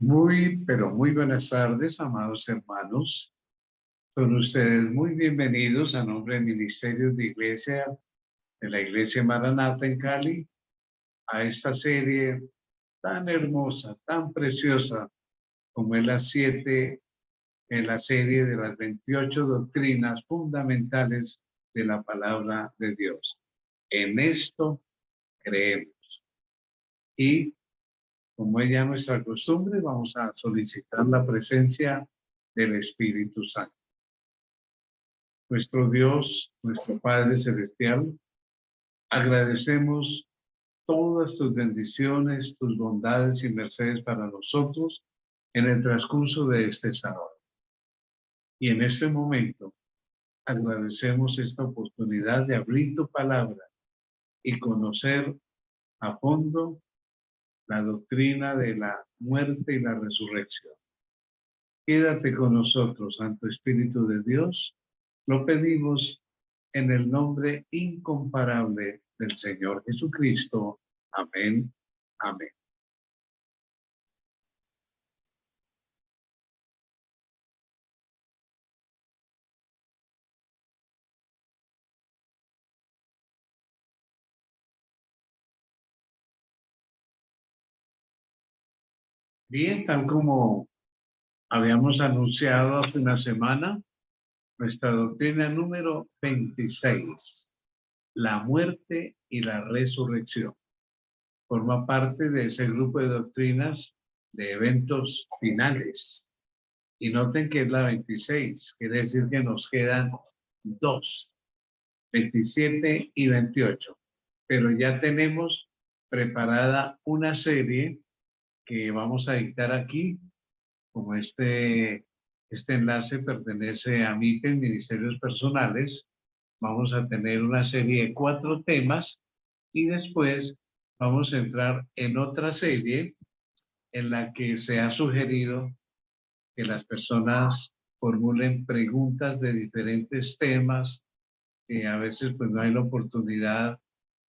Pero muy buenas tardes, amados hermanos. Son ustedes muy bienvenidos a nombre del Ministerio de Iglesia, de la Iglesia Maranata en Cali, a esta serie tan hermosa, tan preciosa, como es la 7 en la serie de las 28 doctrinas fundamentales de la palabra de Dios. En esto creemos. Y como es ya nuestra costumbre, vamos a solicitar la presencia del Espíritu Santo. Nuestro Dios, nuestro Padre Celestial, agradecemos todas tus bendiciones, tus bondades y mercedes para nosotros en el transcurso de este sábado. Y en este momento agradecemos esta oportunidad de abrir tu palabra y conocer a fondo la doctrina de la muerte y la resurrección. Quédate con nosotros, Santo Espíritu de Dios. Lo pedimos en el nombre incomparable del Señor Jesucristo. Amén. Amén. Bien, tal como habíamos anunciado hace una semana, nuestra doctrina número 26, la muerte y la resurrección, forma parte de ese grupo de doctrinas de eventos finales. Y noten que es la 26, quiere decir que nos quedan dos, 27 y 28. Pero ya tenemos preparada una serie que vamos a dictar aquí, como este enlace pertenece a MIPE, Ministerios Personales. Vamos a tener una serie de 4 temas y después vamos a entrar en otra serie en la que se ha sugerido que las personas formulen preguntas de diferentes temas, que a veces pues no hay la oportunidad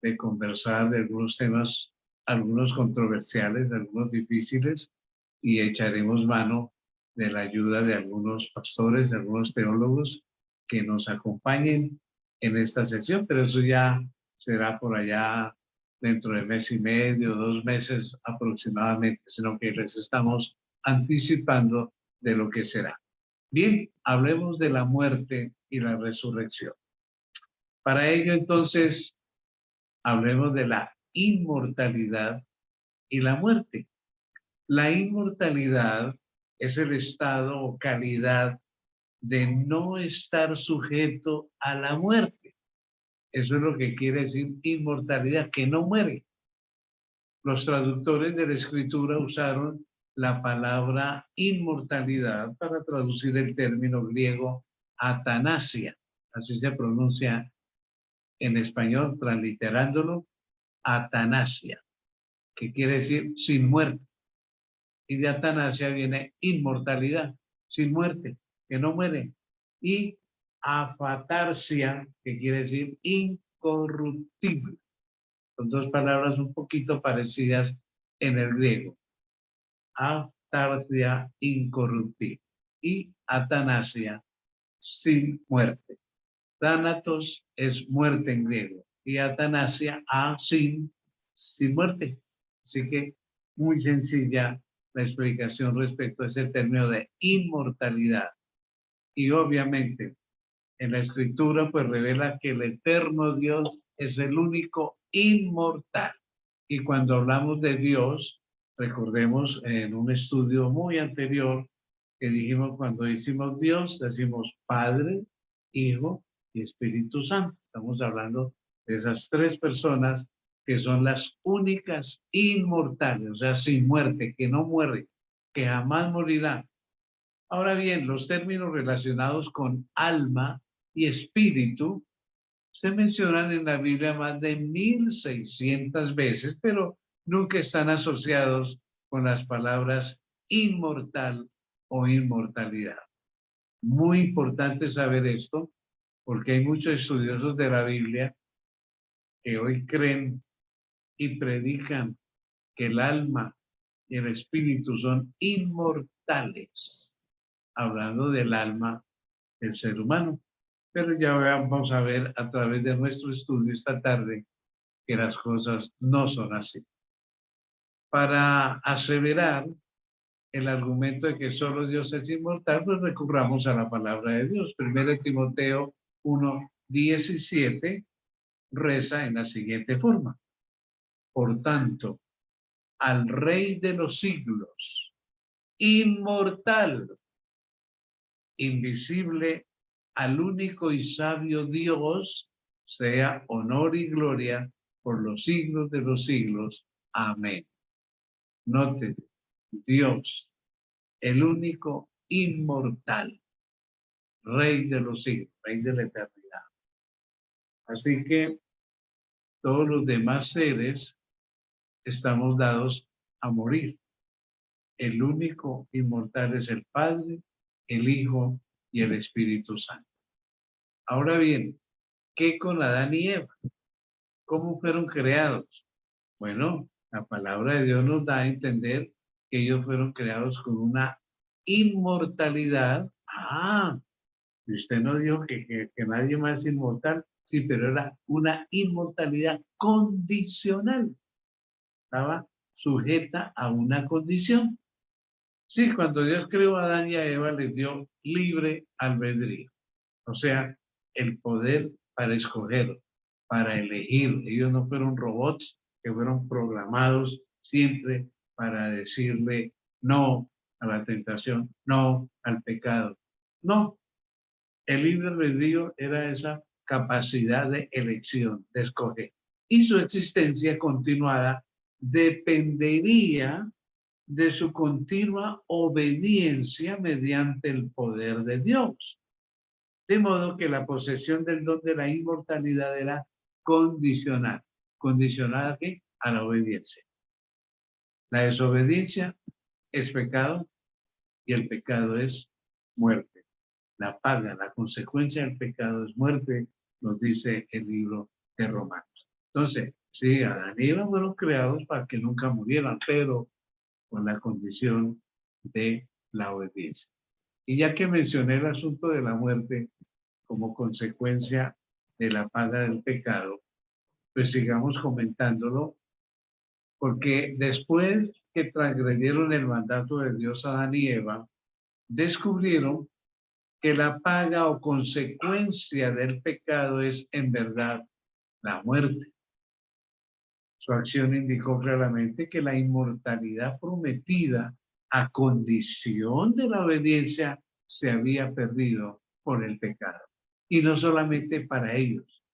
de conversar de algunos temas, algunos controversiales, algunos difíciles, y echaremos mano de la ayuda de algunos pastores, de algunos teólogos que nos acompañen en esta sesión, pero eso ya será por allá dentro de mes y medio, 2 meses aproximadamente, sino que les estamos anticipando de lo que será. Bien, hablemos de la muerte y la resurrección. Para ello, entonces, hablemos de la inmortalidad y la muerte. La inmortalidad es el estado o calidad de no estar sujeto a la muerte. Eso es lo que quiere decir inmortalidad, que no muere. Los traductores de la escritura usaron la palabra inmortalidad para traducir el término griego atanasia. Así se pronuncia en español, transliterándolo, atanasia, que quiere decir sin muerte. Y de atanasia viene inmortalidad, sin muerte, que no muere. Y afatarsia, que quiere decir incorruptible. Son 2 palabras un poquito parecidas en el griego. Afatarsia, incorruptible. Y atanasia, sin muerte. Thanatos es muerte en griego y atanasia sin muerte. Así que muy sencilla la explicación respecto a ese término de inmortalidad. Y obviamente en la escritura pues revela que el eterno Dios es el único inmortal. Y cuando hablamos de Dios, recordemos en un estudio muy anterior que dijimos cuando decimos Dios, decimos Padre, Hijo y Espíritu Santo. Estamos hablando de esas 3 personas que son las únicas inmortales, o sea, sin muerte, que no muere, que jamás morirá. Ahora bien, los términos relacionados con alma y espíritu se mencionan en la Biblia más de 1600 veces, pero nunca están asociados con las palabras inmortal o inmortalidad. Muy importante saber esto, porque hay muchos estudiosos de la Biblia que hoy creen y predican que el alma y el espíritu son inmortales, hablando del alma del ser humano. Pero ya vamos a ver a través de nuestro estudio esta tarde que las cosas no son así. Para aseverar el argumento de que solo Dios es inmortal, pues recurramos a la palabra de Dios. 1 Timoteo 1:17 reza en la siguiente forma. Por tanto, al Rey de los siglos, inmortal, invisible, al único y sabio Dios, sea honor y gloria por los siglos de los siglos. Amén. Note, Dios, el único inmortal, Rey de los siglos, Rey de la eternidad. Así que todos los demás seres estamos dados a morir. El único inmortal es el Padre, el Hijo y el Espíritu Santo. Ahora bien, ¿qué con Adán y Eva? ¿Cómo fueron creados? Bueno, la palabra de Dios nos da a entender que ellos fueron creados con una inmortalidad. Y usted no dijo que nadie más es inmortal. Sí, pero era una inmortalidad condicional. Estaba sujeta a una condición. Sí, cuando Dios creó a Adán y a Eva, les dio libre albedrío. O sea, el poder para escoger, para elegir. Ellos no fueron robots que fueron programados siempre para decirle no a la tentación, no al pecado. No, el libre albedrío era esa capacidad de elección, de escoger. Y su existencia continuada dependería de su continua obediencia mediante el poder de Dios. De modo que la posesión del don de la inmortalidad era condicional. ¿Condicionada a qué? A la obediencia. La desobediencia es pecado y el pecado es muerte. La paga, la consecuencia del pecado es muerte, nos dice el libro de Romanos. Entonces, sí, Adán y Eva fueron creados para que nunca murieran, pero con la condición de la obediencia. Y ya que mencioné el asunto de la muerte como consecuencia de la paga del pecado, pues sigamos comentándolo, porque después que transgredieron el mandato de Dios a Adán y Eva, descubrieron que la paga o consecuencia del pecado es en verdad la muerte. Su acción indicó claramente que la inmortalidad prometida a condición de la obediencia se había perdido por el pecado. Y no solamente para ellos,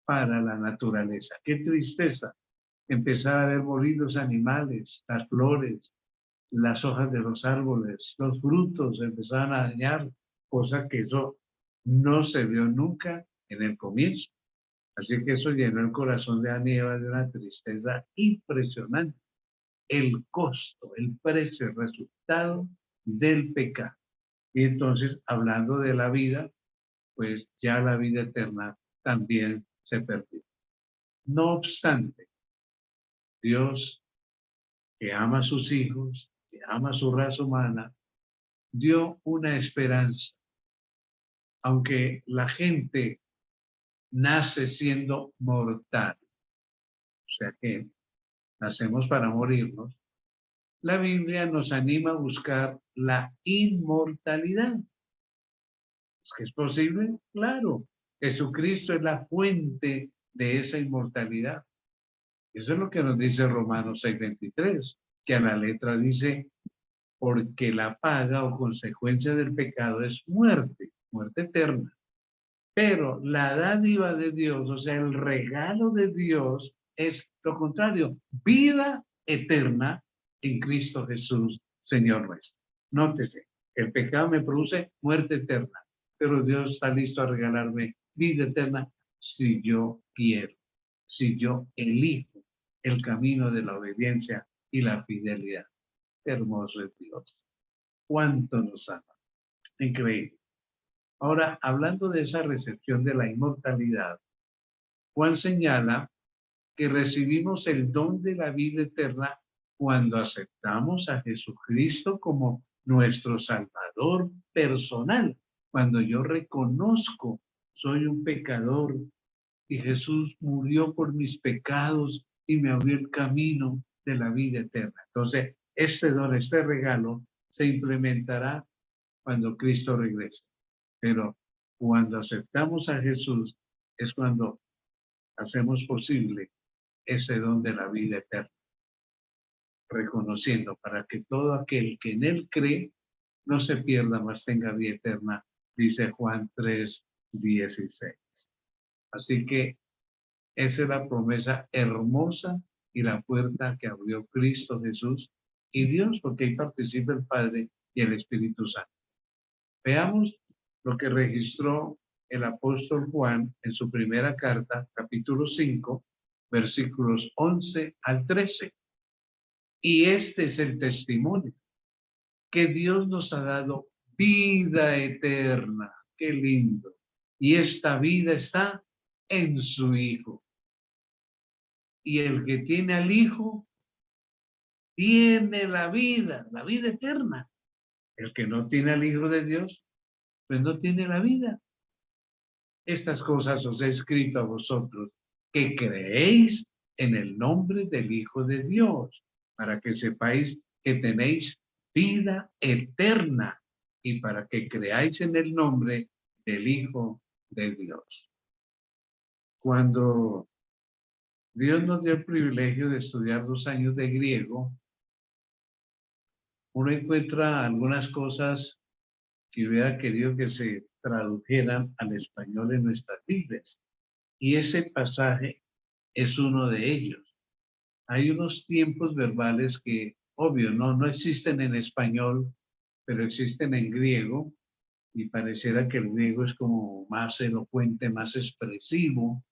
para la naturaleza. Qué tristeza empezar a ver morir los animales, las flores, las hojas de los árboles, los frutos empezaban a dañar, cosa que eso no se vio nunca en el comienzo. Así que eso llenó el corazón de Adán y Eva de una tristeza impresionante. El costo, el precio, el resultado del pecado. Y entonces, hablando de la vida, pues ya la vida eterna también se perdió. No obstante, Dios, que ama a sus hijos, que ama a su raza humana, dio una esperanza. Aunque la gente nace siendo mortal, o sea que nacemos para morirnos, la Biblia nos anima a buscar la inmortalidad. ¿Es que es posible? Claro. Jesucristo es la fuente de esa inmortalidad. Eso es lo que nos dice Romanos 6:23, que a la letra dice, porque la paga o consecuencia del pecado es muerte, muerte eterna. Pero la dádiva de Dios, o sea, el regalo de Dios es lo contrario, vida eterna en Cristo Jesús, Señor nuestro. Nótese, el pecado me produce muerte eterna, pero Dios está listo a regalarme vida eterna si yo quiero, si yo elijo el camino de la obediencia y la fidelidad. Hermoso es Dios. Cuánto nos ama. Increíble. Ahora, hablando de esa recepción de la inmortalidad, Juan señala que recibimos el don de la vida eterna Cuando aceptamos a Jesucristo como nuestro Salvador personal, cuando yo reconozco soy un pecador y Jesús murió por mis pecados y me abrió el camino de la vida eterna. Entonces, este don, este regalo se implementará cuando Cristo regrese. Pero cuando aceptamos a Jesús es cuando hacemos posible ese don de la vida eterna, reconociendo para que todo aquel que en él cree no se pierda, mas tenga vida eterna, dice Juan 3:16. Así que esa es la promesa hermosa y la puerta que abrió Cristo Jesús y Dios, porque ahí participa el Padre y el Espíritu Santo. Veamos lo que registró el apóstol Juan en su primera carta, capítulo 5, versículos 11 al 13. Y este es el testimonio, que Dios nos ha dado vida eterna. Qué lindo. Y esta vida está en su Hijo. Y el que tiene al Hijo, tiene la vida eterna. El que no tiene al Hijo de Dios, pues no tiene la vida. Estas cosas os he escrito a vosotros, que creéis en el nombre del Hijo de Dios, para que sepáis que tenéis vida eterna y para que creáis en el nombre del Hijo de Dios. Cuando Dios nos dio el privilegio de estudiar 2 años de griego, uno encuentra algunas cosas que hubiera querido que se tradujeran al español en nuestras Biblias. Y ese pasaje es uno de ellos. Hay unos tiempos verbales que, obvio, no existen en español, pero existen en griego, y pareciera que el griego es como más elocuente, más expresivo.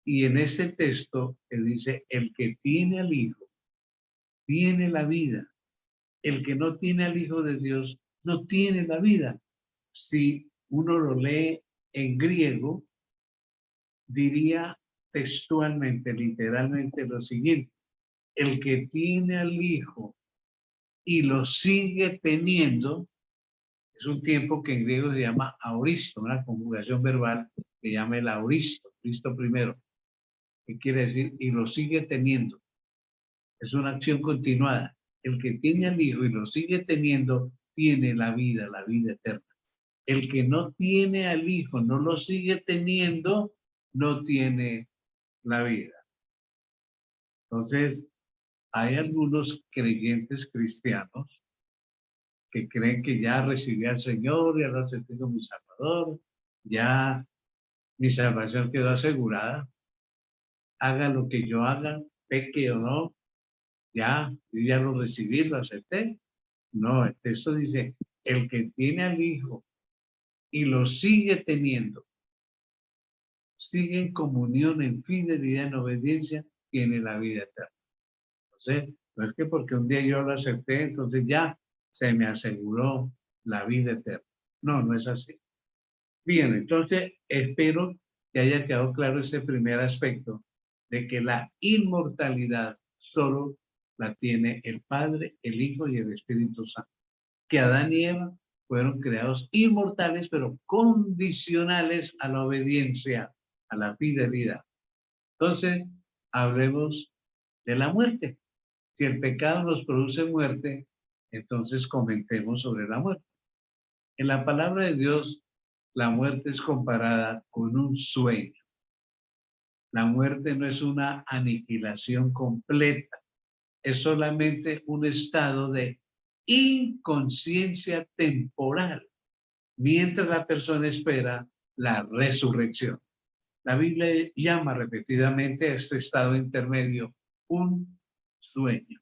Y en este texto que dice, el que tiene al Hijo, tiene la vida. El que no tiene al Hijo de Dios, no tiene la vida. Si uno lo lee en griego, diría textualmente, literalmente lo siguiente: el que tiene al Hijo y lo sigue teniendo, es un tiempo que en griego se llama aoristo, una conjugación verbal que llama el aoristo, Cristo primero, que quiere decir y lo sigue teniendo. Es una acción continuada. El que tiene al Hijo y lo sigue teniendo, tiene la vida eterna. El que no tiene al Hijo, no lo sigue teniendo, no tiene la vida. Entonces, hay algunos creyentes cristianos que creen que ya recibí al Señor, ya lo acepté como mi Salvador, ya mi salvación quedó asegurada. Haga lo que yo haga, peque o no, yo ya lo recibí, lo acepté. No, el texto dice, el que tiene al Hijo y lo sigue teniendo, sigue en comunión, en fidelidad, en obediencia, tiene la vida eterna. Entonces, no es que porque un día yo lo acepté, entonces ya se me aseguró la vida eterna. No, no es así. Bien, entonces espero que haya quedado claro ese primer aspecto de que la inmortalidad solo la tiene el Padre, el Hijo y el Espíritu Santo. Que Adán y Eva fueron creados inmortales, pero condicionales a la obediencia, a la fidelidad. Entonces, hablemos de la muerte. Si el pecado nos produce muerte, entonces comentemos sobre la muerte. En la palabra de Dios, la muerte es comparada con un sueño. La muerte no es una aniquilación completa, es solamente un estado de inconsciencia temporal, mientras la persona espera la resurrección. La Biblia llama repetidamente a este estado intermedio un sueño,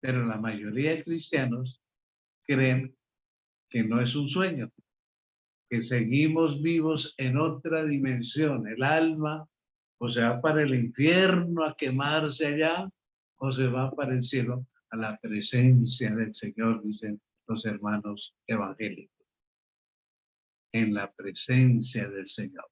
pero la mayoría de cristianos creen que no es un sueño, que seguimos vivos en otra dimensión. El alma o se va para el infierno a quemarse allá, o se va para el cielo a la presencia del Señor, dicen los hermanos evangélicos. En la presencia del Señor.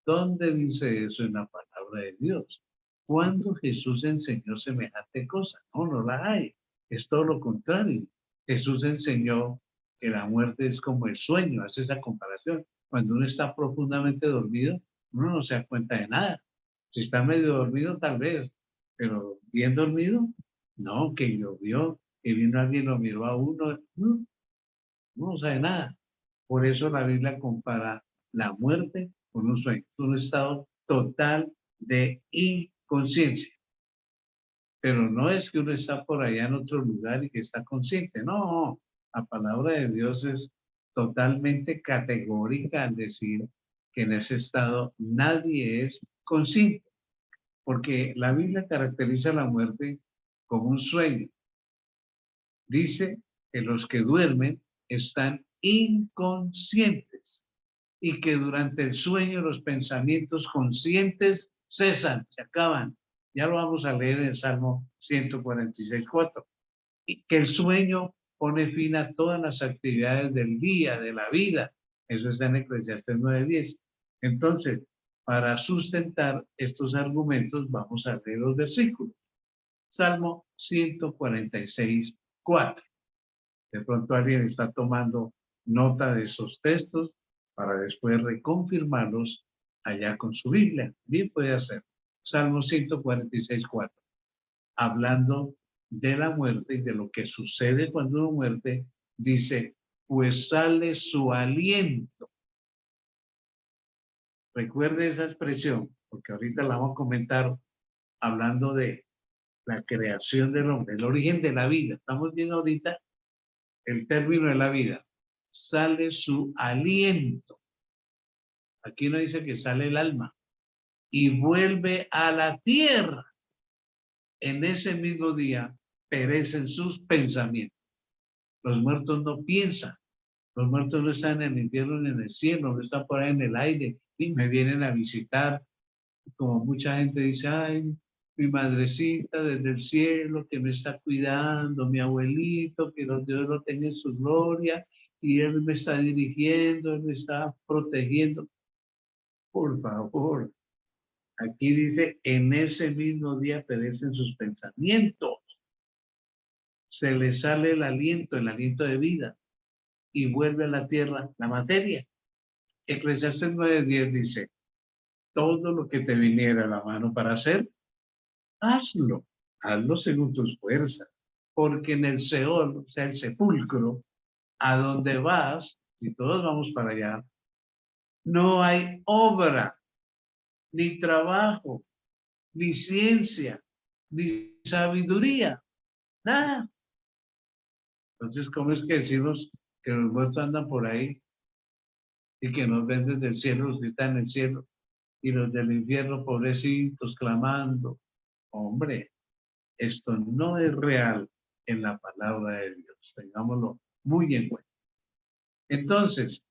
¿Dónde dice eso en la palabra de Dios? ¿Cuándo Jesús enseñó semejante cosa? No, no la hay. Es todo lo contrario. Jesús enseñó que la muerte es como el sueño, hace esa comparación. Cuando uno está profundamente dormido, uno no se da cuenta de nada. Si está medio dormido, tal vez, pero bien dormido, no, que llovió, que vino alguien lo miró a uno, no sabe nada. Por eso la Biblia compara la muerte con un sueño, un estado total de inconsciencia. Pero no es que uno está por allá en otro lugar y que está consciente, no. La palabra de Dios es totalmente categórica al decir que en ese estado nadie es consciente, porque la Biblia caracteriza la muerte como un sueño. Dice que los que duermen están inconscientes y que durante el sueño los pensamientos conscientes cesan, se acaban. Ya lo vamos a leer en el Salmo 146:4. Y que el sueño pone fin a todas las actividades del día, de la vida. Eso está en Eclesiastés 9:10. Entonces, para sustentar estos argumentos, vamos a leer los versículos. Salmo 146:4. De pronto alguien está tomando nota de esos textos para después reconfirmarlos allá con su Biblia. Bien puede hacer. Salmo 146:4. Hablando de la muerte y de lo que sucede cuando uno muere, dice, pues sale su aliento. Recuerde esa expresión, porque ahorita la vamos a comentar hablando de la creación del hombre, el origen de la vida. Estamos viendo ahorita el término de la vida. Sale su aliento. Aquí no dice que sale el alma. Y vuelve a la tierra. En ese mismo día perecen sus pensamientos. Los muertos no piensan. Los muertos no están en el infierno ni en el cielo, no están por ahí en el aire y me vienen a visitar. Como mucha gente dice, ay, mi madrecita desde el cielo que me está cuidando, mi abuelito, que Dios lo tenga en su gloria y él me está dirigiendo, él me está protegiendo. Por favor, aquí dice, en ese mismo día perecen sus pensamientos. Se le sale el aliento de vida y vuelve a la tierra la materia. Eclesiastés 9:10 dice, todo lo que te viniera a la mano para hacer, hazlo, hazlo según tus fuerzas, porque en el Seol, o sea, el sepulcro, a donde vas, y todos vamos para allá, no hay obra, ni trabajo, ni ciencia, ni sabiduría, nada. Entonces, ¿cómo es que decimos que los muertos andan por ahí y que nos ven desde el cielo, los que están en el cielo, y los del infierno, pobrecitos, clamando? Hombre, esto no es real en la palabra de Dios. Tengámoslo muy en cuenta. Entonces,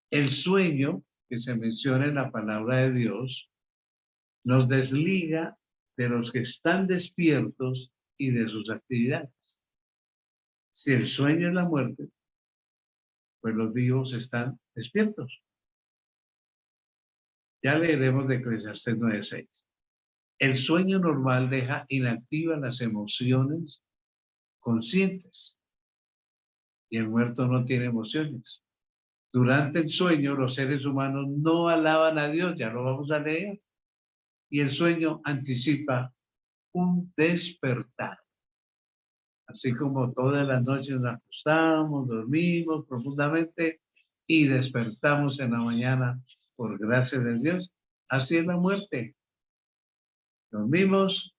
el sueño que se menciona en la palabra de Dios nos desliga de los que están despiertos y de sus actividades. Si el sueño es la muerte, pues los vivos están despiertos. Ya leeremos de Eclesiastés 9:6. El sueño normal deja inactivas las emociones conscientes y el muerto no tiene emociones. Durante el sueño, los seres humanos no alaban a Dios, ya lo vamos a leer, y el sueño anticipa un despertar. Así como todas las noches nos acostamos, dormimos profundamente y despertamos en la mañana por gracia de Dios, así es la muerte. Dormimos,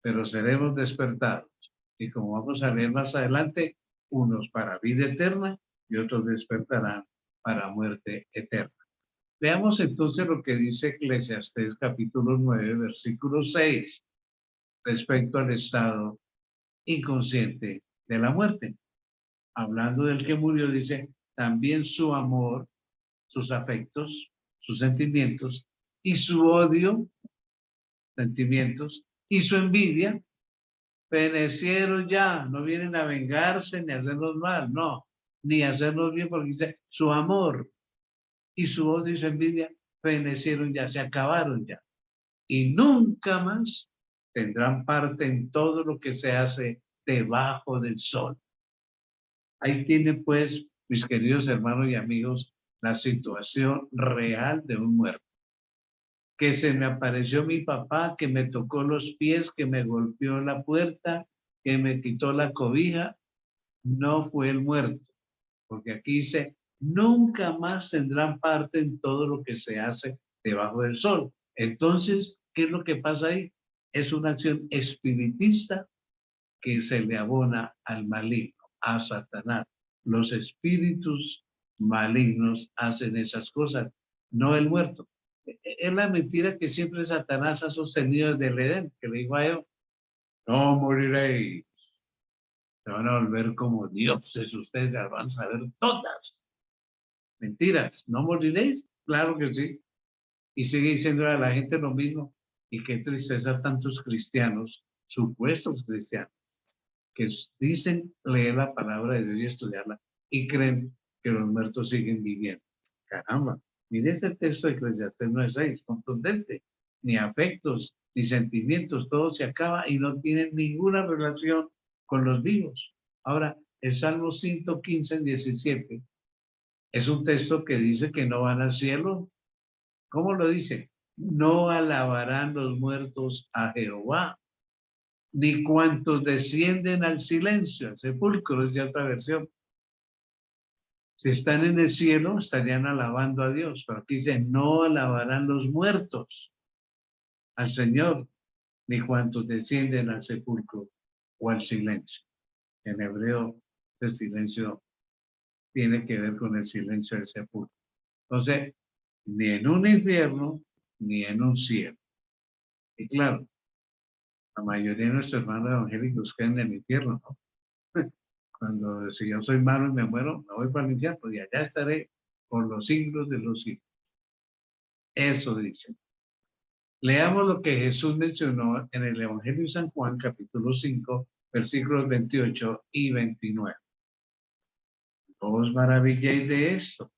pero seremos despertados. Y como vamos a leer más adelante, unos para vida eterna y otros despertarán para muerte eterna. Veamos entonces lo que dice Eclesiastés capítulo 9, versículo 6, respecto al estado inconsciente de la muerte. Hablando del que murió, dice, también su amor, sus afectos, sus sentimientos y su odio, sentimientos, y su envidia, fenecieron ya, no vienen a vengarse ni a hacernos mal, no, ni a hacernos bien, porque dice, su amor y su odio y su envidia fenecieron ya, se acabaron ya. y nunca más tendrán parte en todo lo que se hace debajo del sol. Ahí tiene pues, mis queridos hermanos y amigos, la situación real de un muerto. Que se me apareció mi papá, que me tocó los pies, que me golpeó la puerta, que me quitó la cobija, no fue el muerto. Porque aquí dice, nunca más tendrán parte en todo lo que se hace debajo del sol. Entonces, ¿qué es lo que pasa ahí? Es una acción espiritista que se le abona al maligno, a Satanás. Los espíritus malignos hacen esas cosas, no el muerto. Es la mentira que siempre Satanás ha sostenido desde el Edén, que le dijo a Eva, no moriréis, se van a volver como dioses, ustedes las van a saber todas. Mentiras, ¿no moriréis? Claro que sí. Y sigue diciendo a la gente lo mismo. Y qué tristeza tantos cristianos, supuestos cristianos, que dicen leer la palabra de Dios y estudiarla y creen que los muertos siguen viviendo. Caramba, mire ese texto de Eclesiastés 9:6, contundente. Ni afectos, ni sentimientos, todo se acaba y no tienen ninguna relación con los vivos. Ahora, el Salmo 115:17 es un texto que dice que no van al cielo. ¿Cómo lo dice? No alabarán los muertos a Jehová, ni cuantos descienden al silencio, al sepulcro, es de otra versión. Si están en el cielo, estarían alabando a Dios, pero aquí dice, no alabarán los muertos al Señor, ni cuantos descienden al sepulcro o al silencio. En hebreo, ese silencio tiene que ver con el silencio del sepulcro. Entonces, ni en un infierno, ni en un cielo. Y claro, la mayoría de nuestros hermanos evangélicos caen en el infierno, ¿no? Cuando si yo soy malo y me muero, me voy para el infierno y allá estaré por los siglos de los siglos. Eso dice. Leamos lo que Jesús mencionó en el Evangelio de San Juan, capítulo 5, versículos 28 y 29. No os maravilléis de esto,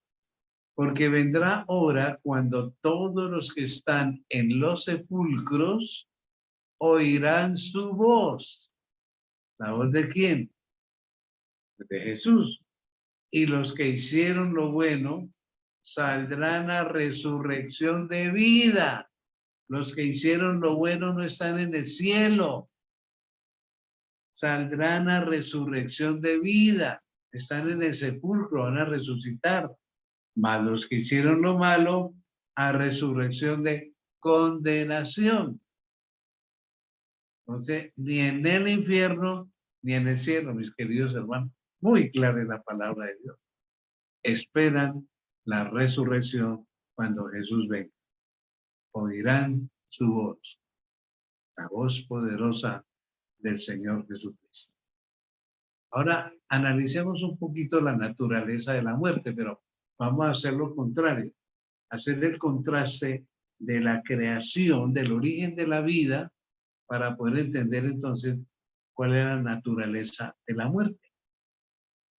porque vendrá hora cuando todos los que están en los sepulcros oirán su voz. ¿La voz de quién? De Jesús. Y los que hicieron lo bueno saldrán a resurrección de vida. Los que hicieron lo bueno no están en el cielo. Saldrán a resurrección de vida. Están en el sepulcro, van a resucitar. Mas los que hicieron lo malo, a resurrección de condenación. Entonces, ni en el infierno, ni en el cielo, mis queridos hermanos. Muy clara es la palabra de Dios. Esperan la resurrección cuando Jesús venga. Oirán su voz, la voz poderosa del Señor Jesucristo. Ahora analicemos un poquito la naturaleza de la muerte, pero vamos a hacer lo contrario, hacer el contraste de la creación, del origen de la vida, para poder entender entonces cuál es la naturaleza de la muerte.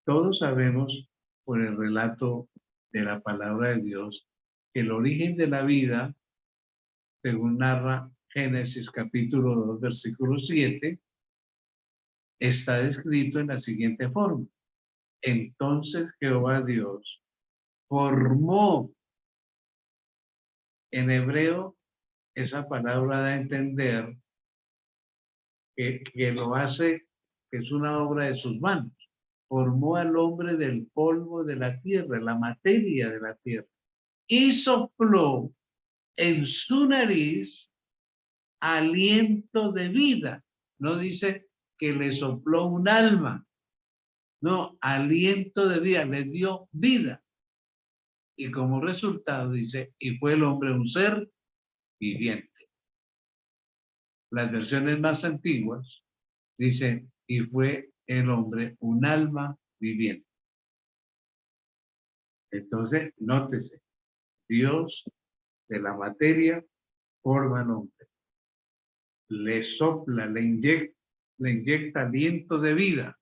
Todos sabemos por el relato de la palabra de Dios que el origen de la vida, según narra Génesis capítulo 2, versículo 7, está descrito en la siguiente forma. Entonces Jehová Dios formó, en hebreo, esa palabra da a entender que lo hace, que es una obra de sus manos. Formó al hombre del polvo de la tierra, la materia de la tierra, y sopló en su nariz aliento de vida. No dice que le sopló un alma, no, aliento de vida, le dio vida. Y como resultado dice, y fue el hombre un ser viviente. Las versiones más antiguas dicen, y fue el hombre un alma viviente. Entonces, nótese, Dios de la materia forma al hombre. Le sopla, le inyecta aliento de vida.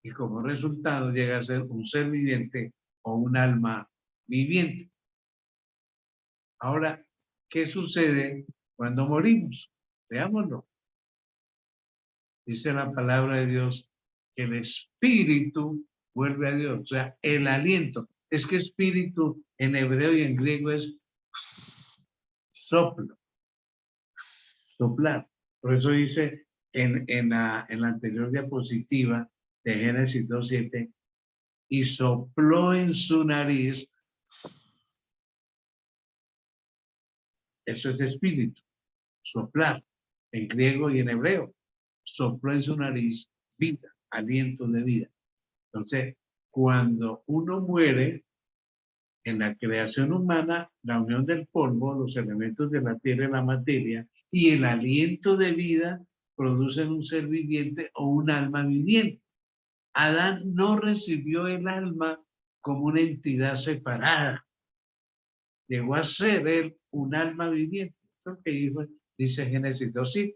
Y como resultado llega a ser un ser viviente o un alma viviente. Ahora, ¿qué sucede cuando morimos. Veámoslo. Dice la palabra de Dios que el espíritu vuelve a Dios, o sea, el aliento. Es que espíritu en hebreo y en griego es soplo, soplar. Por eso dice en la anterior diapositiva de Génesis 2:7, y sopló en su nariz. Eso es espíritu, soplar, en griego y en hebreo. Sopló en su nariz vida, aliento de vida. Entonces, cuando uno muere, en la creación humana, la unión del polvo, los elementos de la tierra y la materia, y el aliento de vida producen un ser viviente o un alma viviente. Adán no recibió el alma como una entidad separada. Llegó a ser él un alma viviente. Lo que dice Génesis 2:7.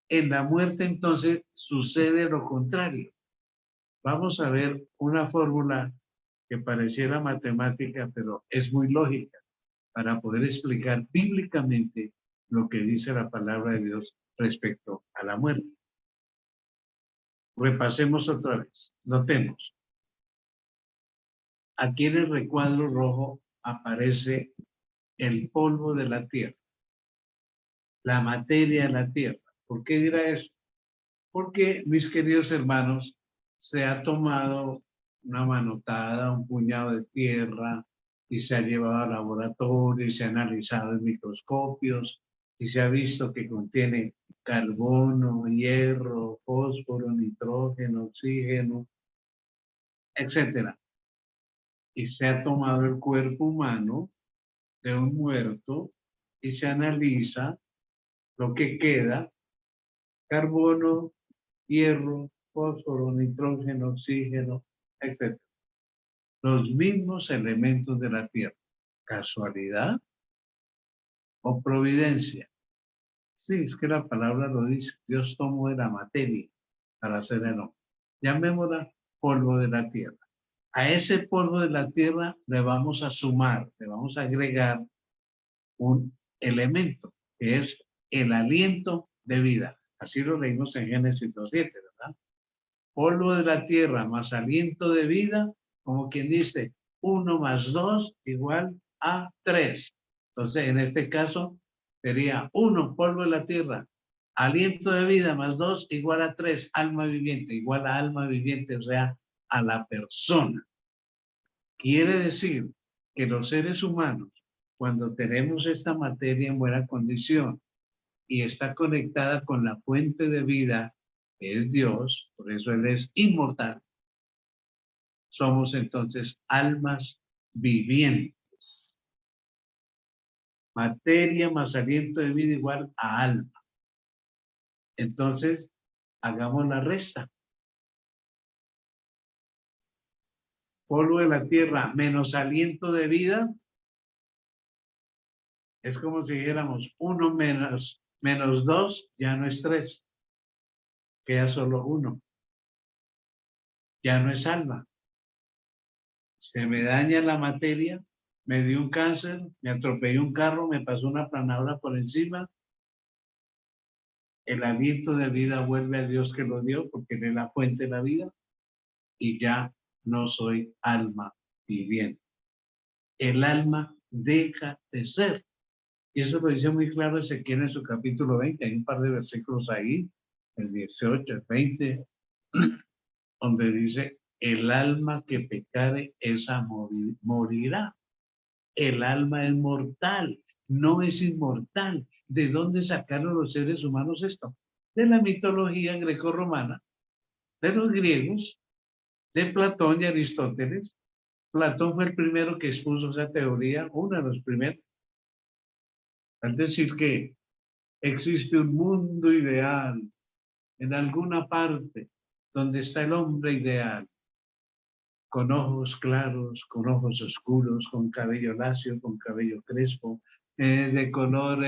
En la muerte entonces sucede lo contrario. Vamos a ver una fórmula que pareciera matemática, pero es muy lógica para poder explicar bíblicamente lo que dice la palabra de Dios respecto a la muerte. Repasemos otra vez. Notemos. Aquí en el recuadro rojo aparece el polvo de la tierra, la materia de la tierra. ¿Por qué dirá eso? Porque, mis queridos hermanos, se ha tomado una manotada, un puñado de tierra y se ha llevado al laboratorio y se ha analizado en microscopios y se ha visto que contiene carbono, hierro, fósforo, nitrógeno, oxígeno, etcétera. Y se ha tomado el cuerpo humano de un muerto y se analiza lo que queda: carbono, hierro, fósforo, nitrógeno, oxígeno, etc. Los mismos elementos de la Tierra. ¿Casualidad o providencia? Sí, es que la palabra lo dice. Dios tomó de la materia para hacer el hombre. Llamémosla polvo de la tierra. A ese polvo de la tierra le vamos a sumar, le vamos a agregar un elemento, que es el aliento de vida. Así lo leímos en Génesis 2:7, ¿verdad? Polvo de la tierra más aliento de vida, como quien dice, 1 más 2 igual a 3. Entonces, en este caso, sería 1, polvo de la tierra, aliento de vida más 2 igual a 3, alma viviente, igual a alma viviente, o sea, a la persona. Quiere decir que los seres humanos, cuando tenemos esta materia en buena condición y está conectada con la fuente de vida, que es Dios, por eso Él es inmortal, somos entonces almas vivientes. Materia más aliento de vida igual a alma. Entonces, hagamos la resta. Polvo de la tierra menos aliento de vida es como si dijéramos 1 menos 2, ya no es 3. Queda solo 1. Ya no es alma. Se me daña la materia, me dio un cáncer, me atropelló un carro, me pasó una planadora por encima. El aliento de vida vuelve a Dios que lo dio, porque Él es la fuente de la vida, y ya no soy alma viviente. El alma deja de ser. Y eso lo dice muy claro Ezequiel en su capítulo 20. Hay un par de versículos ahí, el 18, el 20, donde dice: el alma que pecare, esa morirá. El alma es mortal, no es inmortal. ¿De dónde sacaron los seres humanos esto? De la mitología grecorromana, de los griegos, de Platón y Aristóteles. Platón fue el primero que expuso esa teoría, uno de los primeros. Al decir que existe un mundo ideal en alguna parte donde está el hombre ideal, con ojos claros, con ojos oscuros, con cabello lacio, con cabello crespo, de color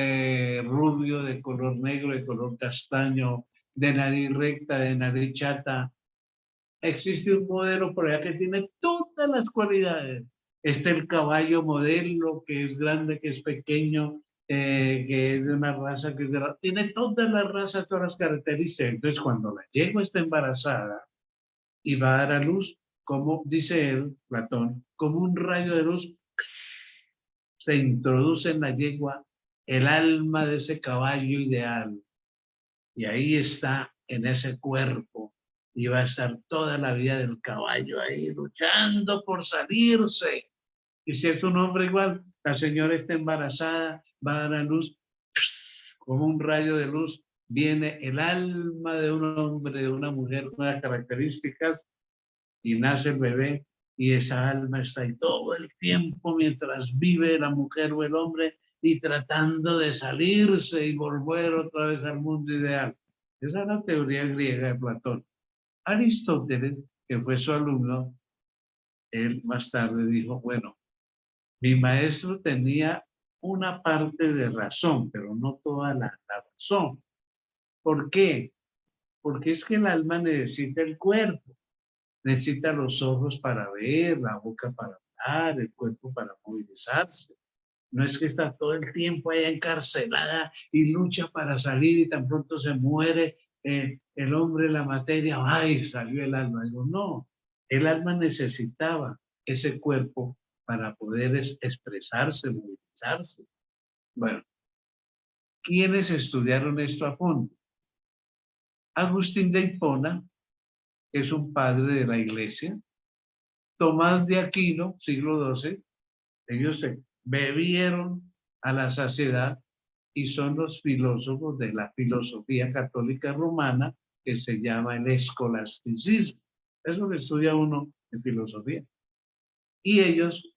rubio, de color negro, de color castaño, de nariz recta, de nariz chata. Existe un modelo por allá que tiene todas las cualidades. Está el caballo modelo, que es grande, que es pequeño, que es de una raza que es tiene todas las razas, todas las características. Entonces, cuando la yegua está embarazada y va a dar a luz, como dice él, Platón, como un rayo de luz, se introduce en la yegua el alma de ese caballo ideal. Y ahí está, en ese cuerpo, y va a estar toda la vida del caballo ahí luchando por salirse. Y si es un hombre igual, la señora está embarazada, va a dar a luz, como un rayo de luz, viene el alma de un hombre, de una mujer con unas características, y nace el bebé, y esa alma está ahí todo el tiempo mientras vive la mujer o el hombre, y tratando de salirse y volver otra vez al mundo ideal. Esa es la teoría griega de Platón. Aristóteles, que fue su alumno, él más tarde dijo, bueno, mi maestro tenía una parte de razón, pero no toda la razón. ¿Por qué? Porque es que el alma necesita el cuerpo, necesita los ojos para ver, la boca para hablar, el cuerpo para movilizarse. No es que está todo el tiempo ahí encarcelada y lucha para salir y tan pronto se muere el hombre, la materia, ¡ay! Salió el alma. Digo, no, el alma necesitaba ese cuerpo para poder expresarse, movilizarse. Bueno, ¿quiénes estudiaron esto a fondo? Agustín de Hipona, que es un padre de la iglesia, Tomás de Aquino, siglo XII, ellos se bebieron a la saciedad y son los filósofos de la filosofía católica romana que se llama el escolasticismo. Eso lo estudia uno en filosofía. Y ellos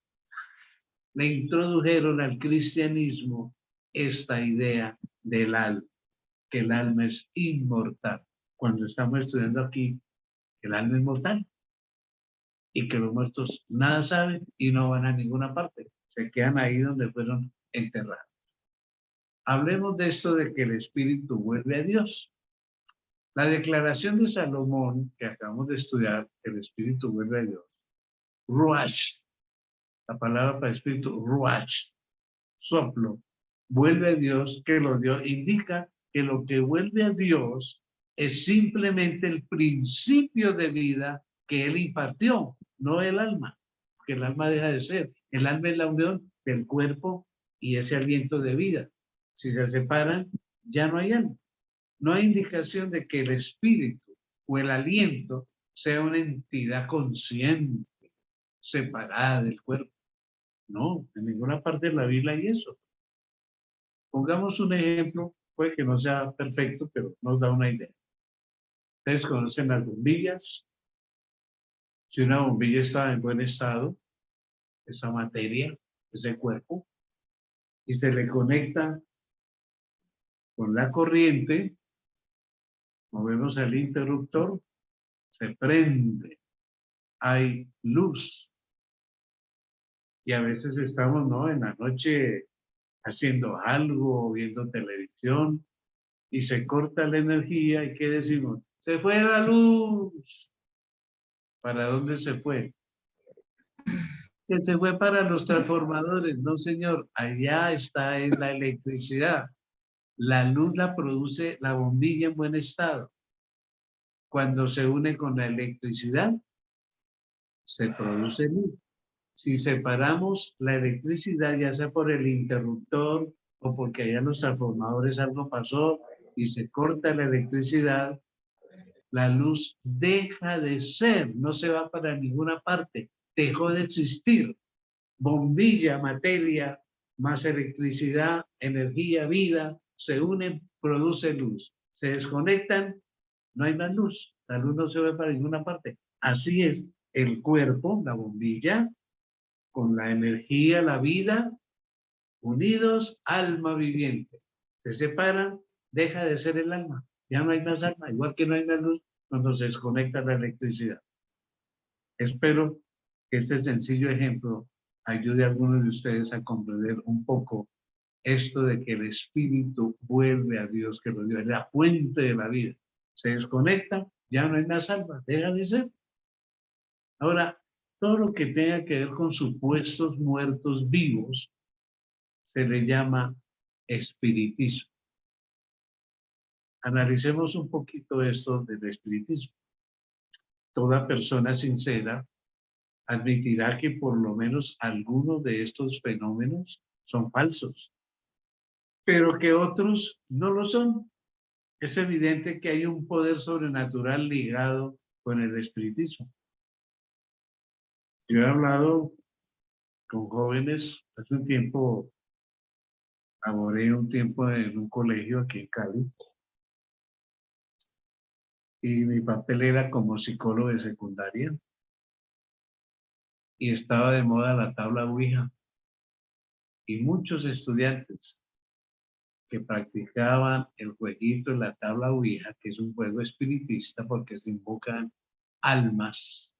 le introdujeron al cristianismo esta idea del alma, que el alma es inmortal. Cuando estamos estudiando aquí, el alma es mortal y que los muertos nada saben y no van a ninguna parte. Se quedan ahí donde fueron enterrados. Hablemos de esto de que el espíritu vuelve a Dios. La declaración de Salomón, que acabamos de estudiar, que el espíritu vuelve a Dios, Ruach, la palabra para espíritu, Ruach, soplo, vuelve a Dios, que lo dio, indica que lo que vuelve a Dios es simplemente el principio de vida que Él impartió, no el alma, porque el alma deja de ser. El alma es la unión del cuerpo y ese aliento de vida. Si se separan, ya no hay alma. No hay indicación de que el espíritu o el aliento sea una entidad consciente, separada del cuerpo. No, en ninguna parte de la Biblia hay eso. Pongamos un ejemplo, puede que no sea perfecto, pero nos da una idea. Ustedes conocen las bombillas. Si una bombilla está en buen estado, esa materia, ese cuerpo, y se le conecta con la corriente, movemos el interruptor, se prende, hay luz. Y a veces estamos, ¿no? En la noche haciendo algo, viendo televisión, y se corta la energía, ¿y qué decimos? Se fue la luz. ¿Para dónde se fue? Que se fue para los transformadores. No, señor, allá está en la electricidad. La luz la produce la bombilla en buen estado. Cuando se une con la electricidad, se produce luz. Si separamos la electricidad, ya sea por el interruptor o porque allá en los transformadores algo pasó y se corta la electricidad, la luz deja de ser, no se va para ninguna parte, dejó de existir. Bombilla, materia, más electricidad, energía, vida, se unen, produce luz. Se desconectan, no hay más luz. La luz no se ve para ninguna parte. Así es el cuerpo, la bombilla, con la energía, la vida, unidos, alma viviente. Se separan, deja de ser el alma. Ya no hay más alma, igual que no hay más luz cuando se desconecta la electricidad. Espero que este sencillo ejemplo ayude a algunos de ustedes a comprender un poco esto de que el espíritu vuelve a Dios, que lo dio, es la fuente de la vida. Se desconecta, ya no hay más alma, deja de ser. Ahora, todo lo que tenga que ver con supuestos muertos vivos se le llama espiritismo. Analicemos un poquito esto del espiritismo. Toda persona sincera admitirá que por lo menos algunos de estos fenómenos son falsos, pero que otros no lo son. Es evidente que hay un poder sobrenatural ligado con el espiritismo. Yo he hablado con jóvenes, hace un tiempo, laboré un tiempo en un colegio aquí en Cali, y mi papel era como psicólogo de secundaria, y estaba de moda la tabla Ouija, y muchos estudiantes que practicaban el jueguito de la tabla Ouija, que es un juego espiritista porque se invocan almas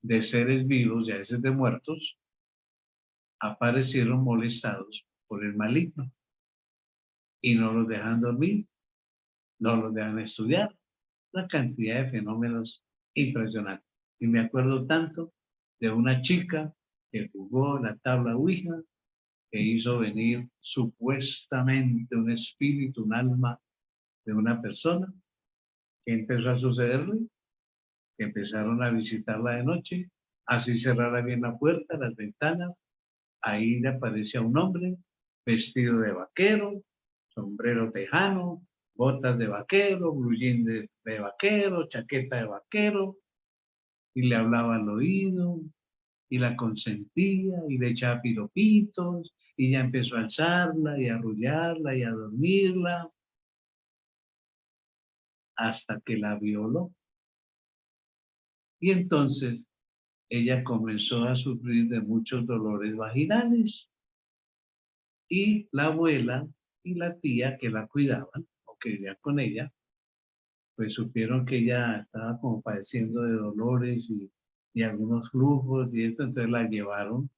de seres vivos y a veces de muertos, aparecieron molestados por el maligno y no los dejan dormir, no los dejan estudiar. Una cantidad de fenómenos impresionantes. Y me acuerdo tanto de una chica que jugó la tabla Ouija, que hizo venir supuestamente un espíritu, un alma de una persona. Que empezó a sucederle, que empezaron a visitarla de noche, así cerrara bien la puerta, las ventanas, ahí le aparecía un hombre vestido de vaquero, sombrero tejano, botas de vaquero, blue jean de vaquero, chaqueta de vaquero, y le hablaba al oído, y la consentía, y le echaba piropitos, y ya empezó a alzarla, y a arrullarla, y a dormirla, hasta que la violó. Y entonces ella comenzó a sufrir de muchos dolores vaginales, y la abuela y la tía que la cuidaban o que vivían con ella, pues supieron que ella estaba como padeciendo de dolores y algunos flujos y esto, entonces la llevaron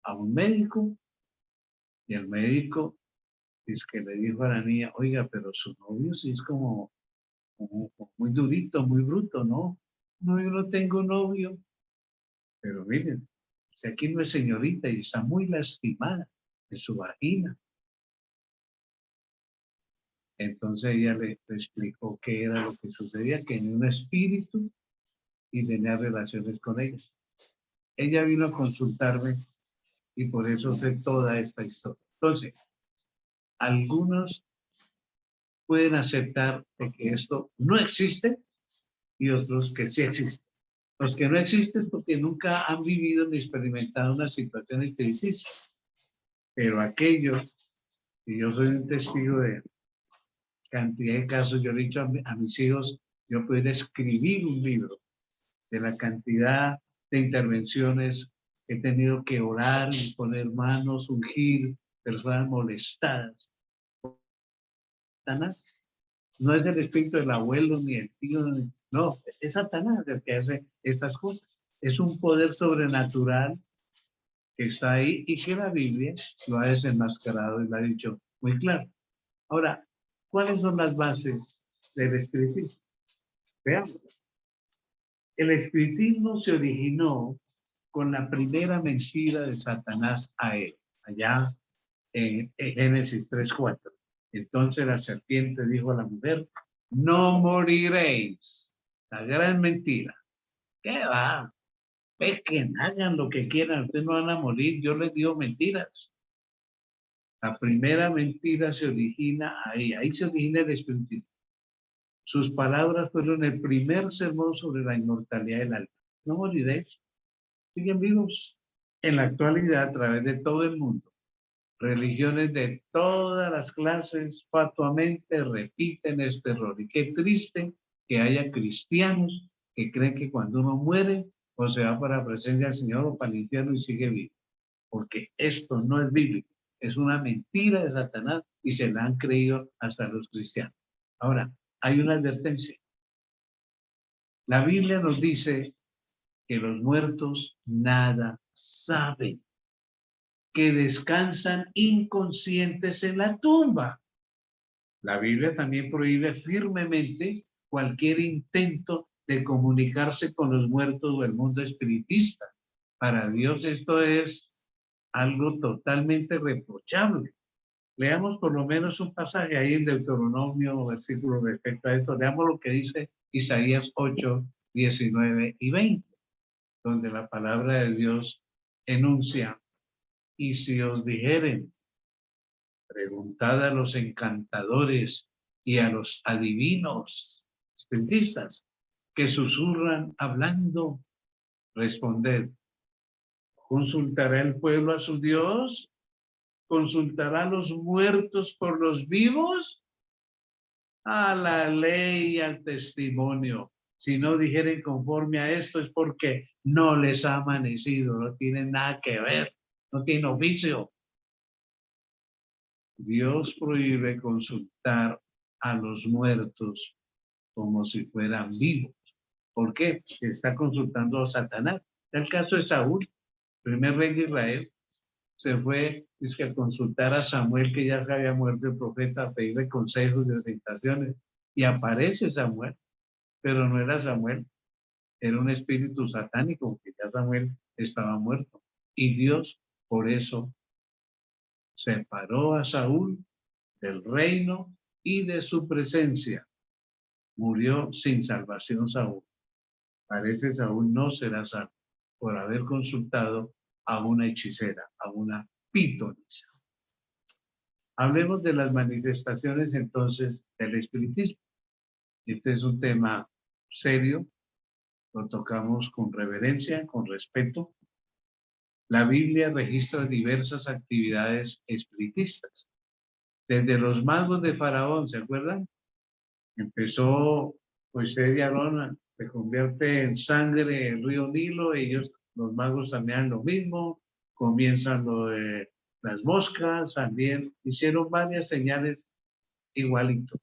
a un médico, y el médico es que le dijo a la niña, oiga, pero su novio sí es como muy durito, muy bruto, ¿no? No, yo no tengo novio. Pero miren, si aquí no es señorita y está muy lastimada en su vagina. Entonces ella le explicó qué era lo que sucedía, que tenía un espíritu y tenía relaciones con ella. Ella vino a consultarme y por eso sé toda esta historia. Entonces, algunos pueden aceptar de que esto no existe y otros que sí existe. Los que no existen porque nunca han vivido ni experimentado una situación espiritista. Pero aquellos, y yo soy un testigo de cantidad de casos, yo le he dicho a mis hijos, yo puedo escribir un libro de la cantidad de intervenciones que he tenido que orar y poner manos, ungir, personas molestadas. Satanás no es el espíritu del abuelo ni el tío, no, es Satanás el que hace estas cosas. Es un poder sobrenatural que está ahí y que la Biblia lo ha desenmascarado y lo ha dicho muy claro. Ahora, ¿cuáles son las bases del espiritismo? Veamos. El espiritismo se originó con la primera mentira de Satanás a él, allá en Génesis 3:4. Entonces la serpiente dijo a la mujer, no moriréis. La gran mentira. ¿Qué va? Pequen, hagan lo que quieran, ustedes no van a morir, yo les digo mentiras. La primera mentira se origina ahí se origina el espiritismo. Sus palabras fueron el primer sermón sobre la inmortalidad del alma. No moriréis, siguen vivos. En la actualidad, a través de todo el mundo, religiones de todas las clases fatuamente repiten este error. Y qué triste que haya cristianos que creen que cuando uno muere o se va para la presencia del Señor o para el infierno y sigue vivo. Porque esto no es bíblico, es una mentira de Satanás y se la han creído hasta los cristianos. Ahora, hay una advertencia. La Biblia nos dice que los muertos nada saben, que descansan inconscientes en la tumba. La Biblia también prohíbe firmemente cualquier intento de comunicarse con los muertos o el mundo espiritista. Para Dios esto es algo totalmente reprochable. Leamos por lo menos un pasaje ahí en Deuteronomio, versículo respecto a esto. Leamos lo que dice Isaías 8, 19 y 20, donde la palabra de Dios enuncia: y si os dijeren, preguntad a los encantadores y a los adivinos, espiritistas, que susurran hablando, responded: ¿consultará el pueblo a su Dios? ¿Consultará a los muertos por los vivos? A la ley y al testimonio. Si no dijeren conforme a esto es porque no les ha amanecido, no tienen nada que ver, no tienen oficio. Dios prohíbe consultar a los muertos como si fueran vivos. ¿Por qué? Está consultando a Satanás. El caso de Saúl, primer rey de Israel, se fue a consultar a Samuel, que ya se había muerto el profeta, a pedirle consejos y orientaciones. Y aparece Samuel, pero no era Samuel, era un espíritu satánico, porque ya Samuel estaba muerto. Y Dios, por eso, separó a Saúl del reino y de su presencia. Murió sin salvación Saúl. Parece Saúl no será salvo por haber consultado a una hechicera, a una pitonisa. Hablemos de las manifestaciones entonces del espiritismo. Este es un tema serio, lo tocamos con reverencia, con respeto. La Biblia registra diversas actividades espiritistas. Desde los magos de Faraón, ¿se acuerdan? Empezó Moisés y Aarón, se convierte en sangre el río Nilo, ellos, los magos también lo mismo, comienzan lo de las moscas, también hicieron varias señales igualito.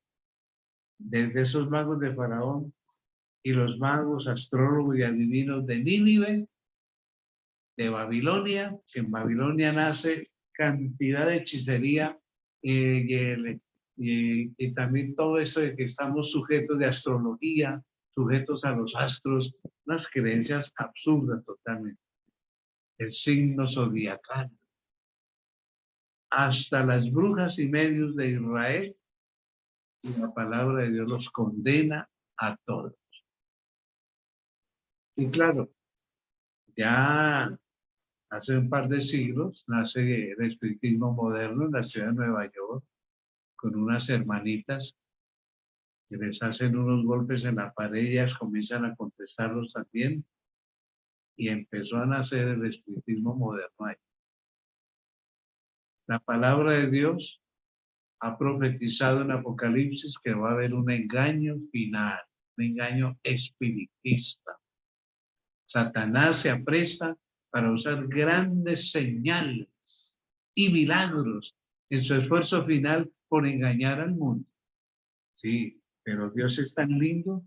Desde esos magos de Faraón y los magos, astrólogos y adivinos de Nínive, de Babilonia, que en Babilonia nace cantidad de hechicería y también todo esto de que estamos sujetos de astrología, sujetos a los astros, unas creencias absurdas totalmente. El signo zodiacal. Hasta las brujas y medios de Israel, y la palabra de Dios los condena a todos. Y claro, ya hace un par de siglos nace el espiritismo moderno en la ciudad de Nueva York, con unas hermanitas que les hacen unos golpes en la pared y ellas comienzan a contestarlos también, y empezó a nacer el espiritismo moderno ahí. La palabra de Dios ha profetizado en Apocalipsis que va a haber un engaño final, un engaño espiritista. Satanás se apresta para usar grandes señales y milagros en su esfuerzo final por engañar al mundo. Sí, pero Dios es tan lindo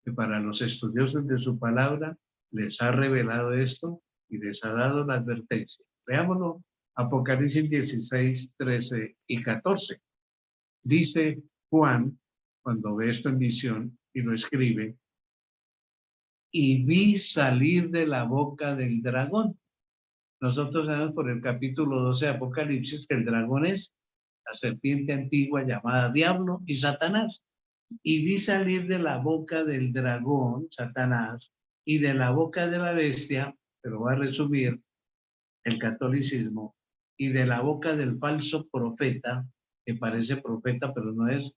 que para los estudiosos de su palabra les ha revelado esto y les ha dado la advertencia. Veámoslo, Apocalipsis 16, 13 y 14. Dice Juan, cuando ve esto en visión y lo escribe: y vi salir de la boca del dragón. Nosotros sabemos por el capítulo 12 de Apocalipsis que el dragón es la serpiente antigua llamada Diablo y Satanás. Y vi salir de la boca del dragón, Satanás, y de la boca de la bestia, pero va a resumir el catolicismo, y de la boca del falso profeta, que parece profeta, pero no es,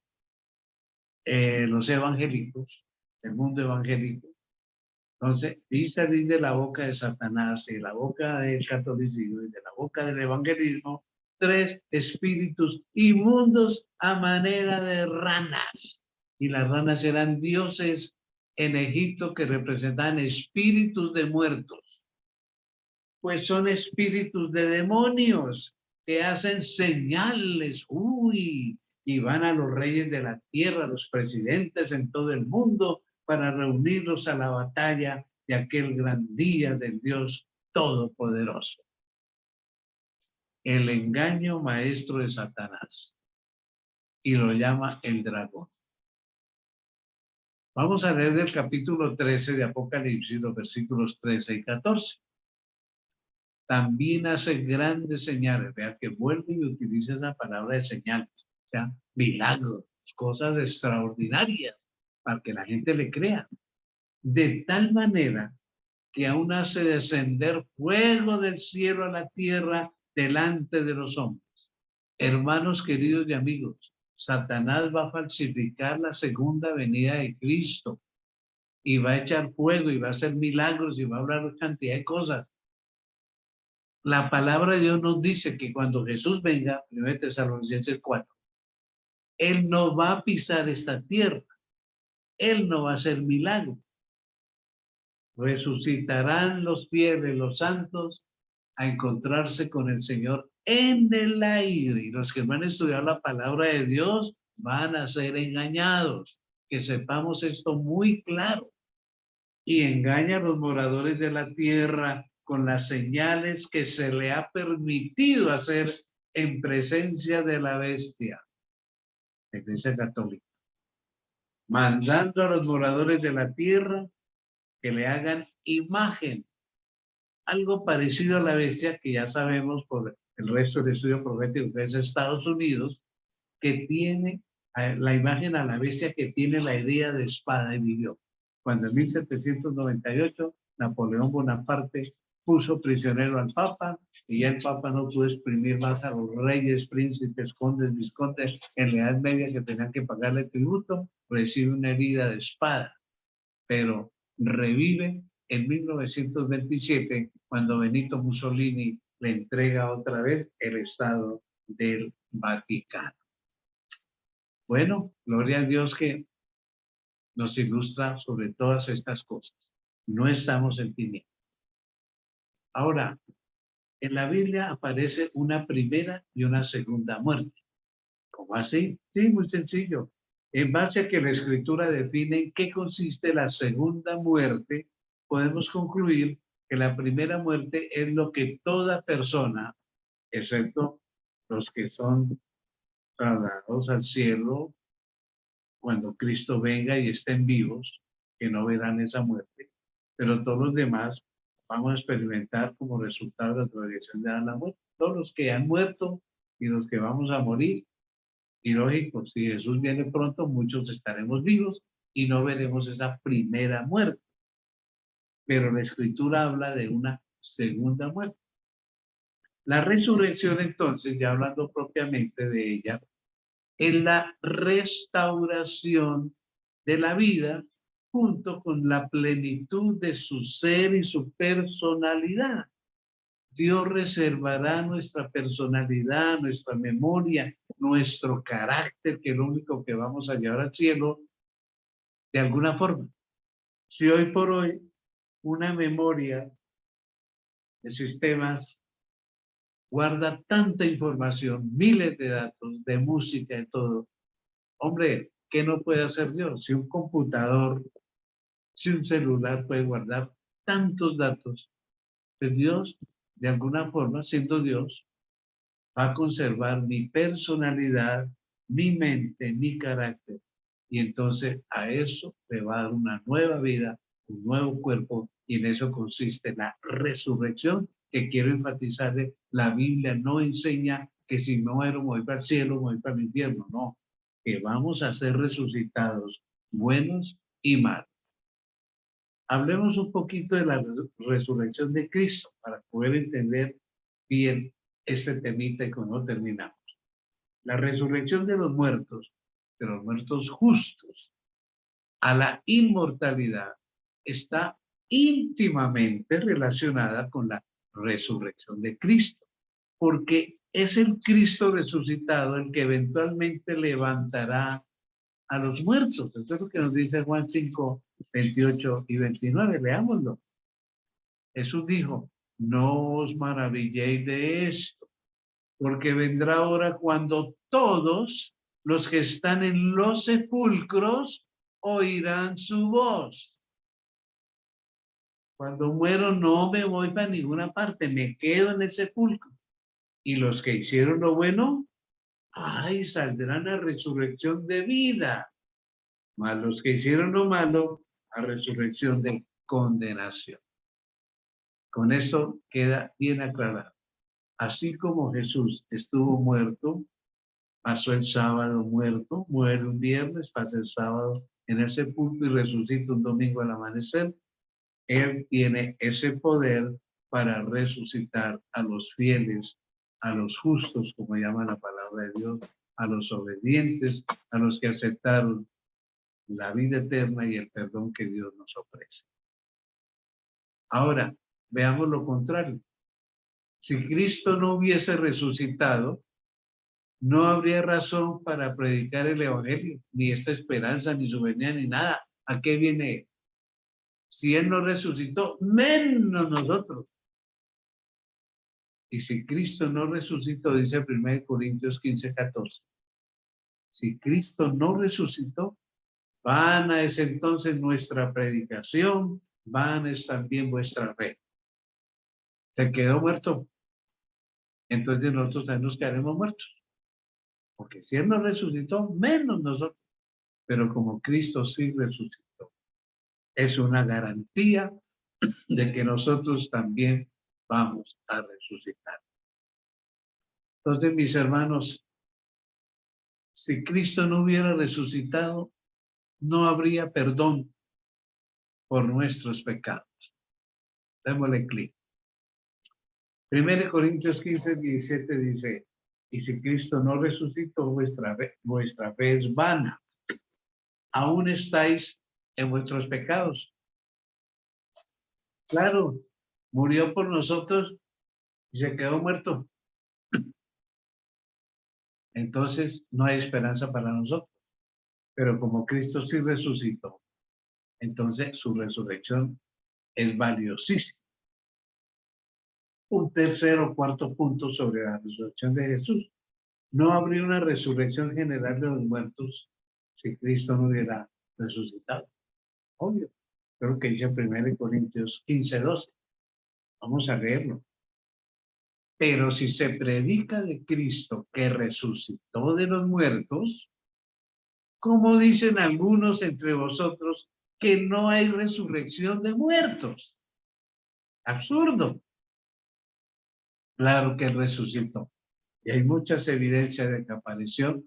los evangélicos, el mundo evangélico. Entonces, vi salir de la boca de Satanás y de la boca del catolicismo y de la boca del evangelismo 3 espíritus inmundos a manera de ranas. Y las ranas eran dioses en Egipto que representaban espíritus de muertos. Pues son espíritus de demonios que hacen señales, y van a los reyes de la tierra, a los presidentes en todo el mundo, para reunirlos a la batalla de aquel gran día del Dios Todopoderoso. El engaño maestro de Satanás, y lo llama el dragón. Vamos a leer del capítulo 13 de Apocalipsis, los versículos 13 y 14. también hace grandes señales. Vea que vuelve y utiliza esa palabra de señales. O sea, milagros, cosas extraordinarias para que la gente le crea. De tal manera que aún hace descender fuego del cielo a la tierra delante de los hombres. Hermanos queridos y amigos, Satanás va a falsificar la segunda venida de Cristo y va a echar fuego y va a hacer milagros y va a hablar cantidad de cosas. La palabra de Dios nos dice que cuando Jesús venga, 1 Tesalonicenses 4, Él no va a pisar esta tierra, Él no va a hacer milagros. Resucitarán los fieles, los santos, a encontrarse con el Señor en el aire. Y los que van a estudiar la palabra de Dios van a ser engañados. Que sepamos esto muy claro. Y engaña a los moradores de la tierra con las señales que se le ha permitido hacer en presencia de la bestia. La Iglesia Católica. Mandando a los moradores de la tierra que le hagan imagen. Algo parecido a la bestia que ya sabemos por el resto del estudio profético que es Estados Unidos, que tiene la imagen a la bestia que tiene la idea de espada y vivió. Cuando en 1798 Napoleón Bonaparte puso prisionero al Papa y ya el Papa no pudo exprimir más a los reyes, príncipes, condes, vizcondes en la Edad Media que tenían que pagarle tributo, recibe una herida de espada, pero revive en 1927 cuando Benito Mussolini le entrega otra vez el Estado del Vaticano. Bueno, gloria a Dios que nos ilustra sobre todas estas cosas. No estamos en tinieblas. Ahora, en la Biblia aparece una primera y una segunda muerte. ¿Cómo así? Sí, muy sencillo. En base a que la Escritura define en qué consiste la segunda muerte, podemos concluir que la primera muerte es lo que toda persona, excepto los que son trasladados al cielo, cuando Cristo venga y estén vivos, que no verán esa muerte, pero todos los demás vamos a experimentar como resultado de la tradición de la muerte. Todos los que han muerto y los que vamos a morir. Y lógico, si Jesús viene pronto, muchos estaremos vivos y no veremos esa primera muerte. Pero la Escritura habla de una segunda muerte. La resurrección, entonces, ya hablando propiamente de ella, es la restauración de la vida junto con la plenitud de su ser y su personalidad. Dios reservará nuestra personalidad, nuestra memoria, nuestro carácter, que es lo único que vamos a llevar al cielo, de alguna forma. Si hoy por hoy una memoria de sistemas guarda tanta información, miles de datos, de música, de todo, hombre, ¿qué no puede hacer Dios? Si un computador, si un celular puede guardar tantos datos, pues Dios, de alguna forma, siendo Dios, va a conservar mi personalidad, mi mente, mi carácter. Y entonces a eso le va a dar una nueva vida, un nuevo cuerpo, y en eso consiste la resurrección, que quiero enfatizarle, la Biblia no enseña que si no muero, me voy para el cielo, me voy para el infierno, no, que vamos a ser resucitados, buenos y malos. Hablemos un poquito de la resurrección de Cristo para poder entender bien este temita y con no terminamos. La resurrección de los muertos justos, a la inmortalidad, está íntimamente relacionada con la resurrección de Cristo, porque es el Cristo resucitado el que eventualmente levantará a los muertos. Eso es lo que nos dice Juan 5, 28 y 29. Leámoslo. Jesús dijo, no os maravilléis de esto, porque vendrá hora cuando todos los que están en los sepulcros oirán su voz. Cuando muero no me voy para ninguna parte, me quedo en el sepulcro. Y los que hicieron lo bueno, ay, saldrán a resurrección de vida. Mas los que hicieron lo malo, a resurrección de condenación. Con esto queda bien aclarado. Así como Jesús estuvo muerto, pasó el sábado muerto, muere un viernes, pasa el sábado en el sepulcro y resucita un domingo al amanecer, Él tiene ese poder para resucitar a los fieles, a los justos, como llama la palabra de Dios, a los obedientes, a los que aceptaron la vida eterna y el perdón que Dios nos ofrece. Ahora, veamos lo contrario. Si Cristo no hubiese resucitado, no habría razón para predicar el evangelio, ni esta esperanza, ni su venida, ni nada. ¿A qué viene? Si Él no resucitó, menos nosotros. Y si Cristo no resucitó, dice 1 Corintios 15:14. Si Cristo no resucitó, vana es entonces nuestra predicación, vana es también vuestra fe. ¿Se quedó muerto? Entonces nosotros también nos quedaremos muertos. Porque si Él no resucitó, menos nosotros. Pero como Cristo sí resucitó, es una garantía de que nosotros también vamos a resucitar. Entonces, mis hermanos, si Cristo no hubiera resucitado, no habría perdón por nuestros pecados. Démosle clic. 1 Corintios 15:17 dice, y si Cristo no resucitó, vuestra fe es vana. Aún estáis en vuestros pecados. Claro, murió por nosotros y se quedó muerto. Entonces no hay esperanza para nosotros. Pero como Cristo sí resucitó, entonces su resurrección es valiosísima. Un tercer o cuarto punto sobre la resurrección de Jesús. No habría una resurrección general de los muertos si Cristo no hubiera resucitado. Obvio. Creo que dice 1 Corintios 15:12. Vamos a leerlo. Pero si se predica de Cristo que resucitó de los muertos, ¿cómo dicen algunos entre vosotros que no hay resurrección de muertos? Absurdo. Claro que resucitó. Y hay muchas evidencias de que apareció,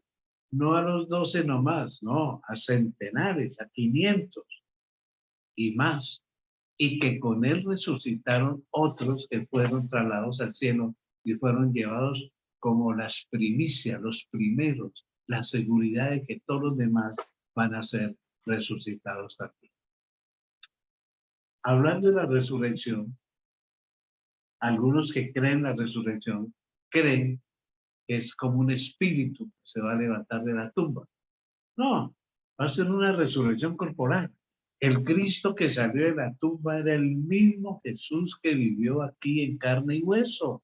no a los 12 nomás, no, a centenares, a 500 y más. Y que con él resucitaron otros que fueron trasladados al cielo y fueron llevados como las primicias, los primeros, la seguridad de que todos los demás van a ser resucitados también. Hablando de la resurrección, algunos que creen la resurrección creen que es como un espíritu que se va a levantar de la tumba. No, va a ser una resurrección corporal. El Cristo que salió de la tumba era el mismo Jesús que vivió aquí en carne y hueso.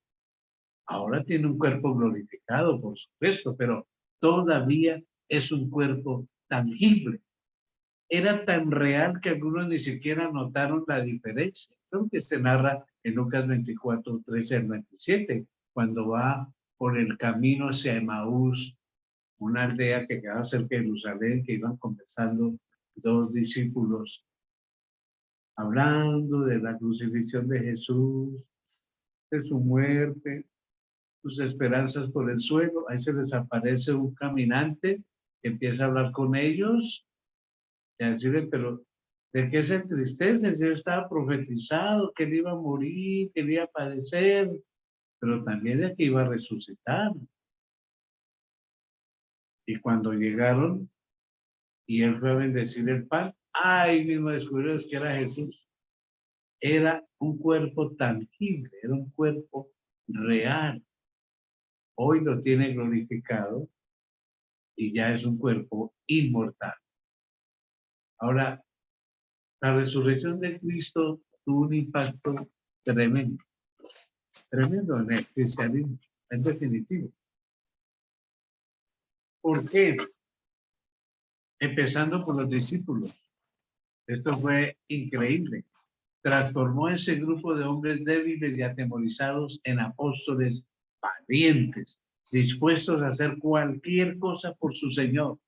Ahora tiene un cuerpo glorificado, por supuesto, pero todavía es un cuerpo tangible. Era tan real que algunos ni siquiera notaron la diferencia. Creo que se narra en Lucas 24:13-27, cuando va por el camino hacia Emaús, una aldea que quedaba cerca de Jerusalén, que iban conversando dos discípulos, hablando de la crucifixión de Jesús, de su muerte, sus esperanzas por el suelo. Ahí se les aparece un caminante que empieza a hablar con ellos y a decirle, pero ¿de qué se entristece? Si él estaba profetizado, que él iba a morir, que él iba a padecer, pero también de que iba a resucitar. Y cuando llegaron y él fue a bendecir el pan, ahí mismo descubrieron que era Jesús. Era un cuerpo tangible, era un cuerpo real. Hoy lo tiene glorificado y ya es un cuerpo inmortal. Ahora, la resurrección de Cristo tuvo un impacto tremendo, tremendo en el cristianismo, en definitivo. ¿Por qué? Empezando por los discípulos. Esto fue increíble. Transformó ese grupo de hombres débiles y atemorizados en apóstoles valientes, dispuestos a hacer cualquier cosa por su Señor.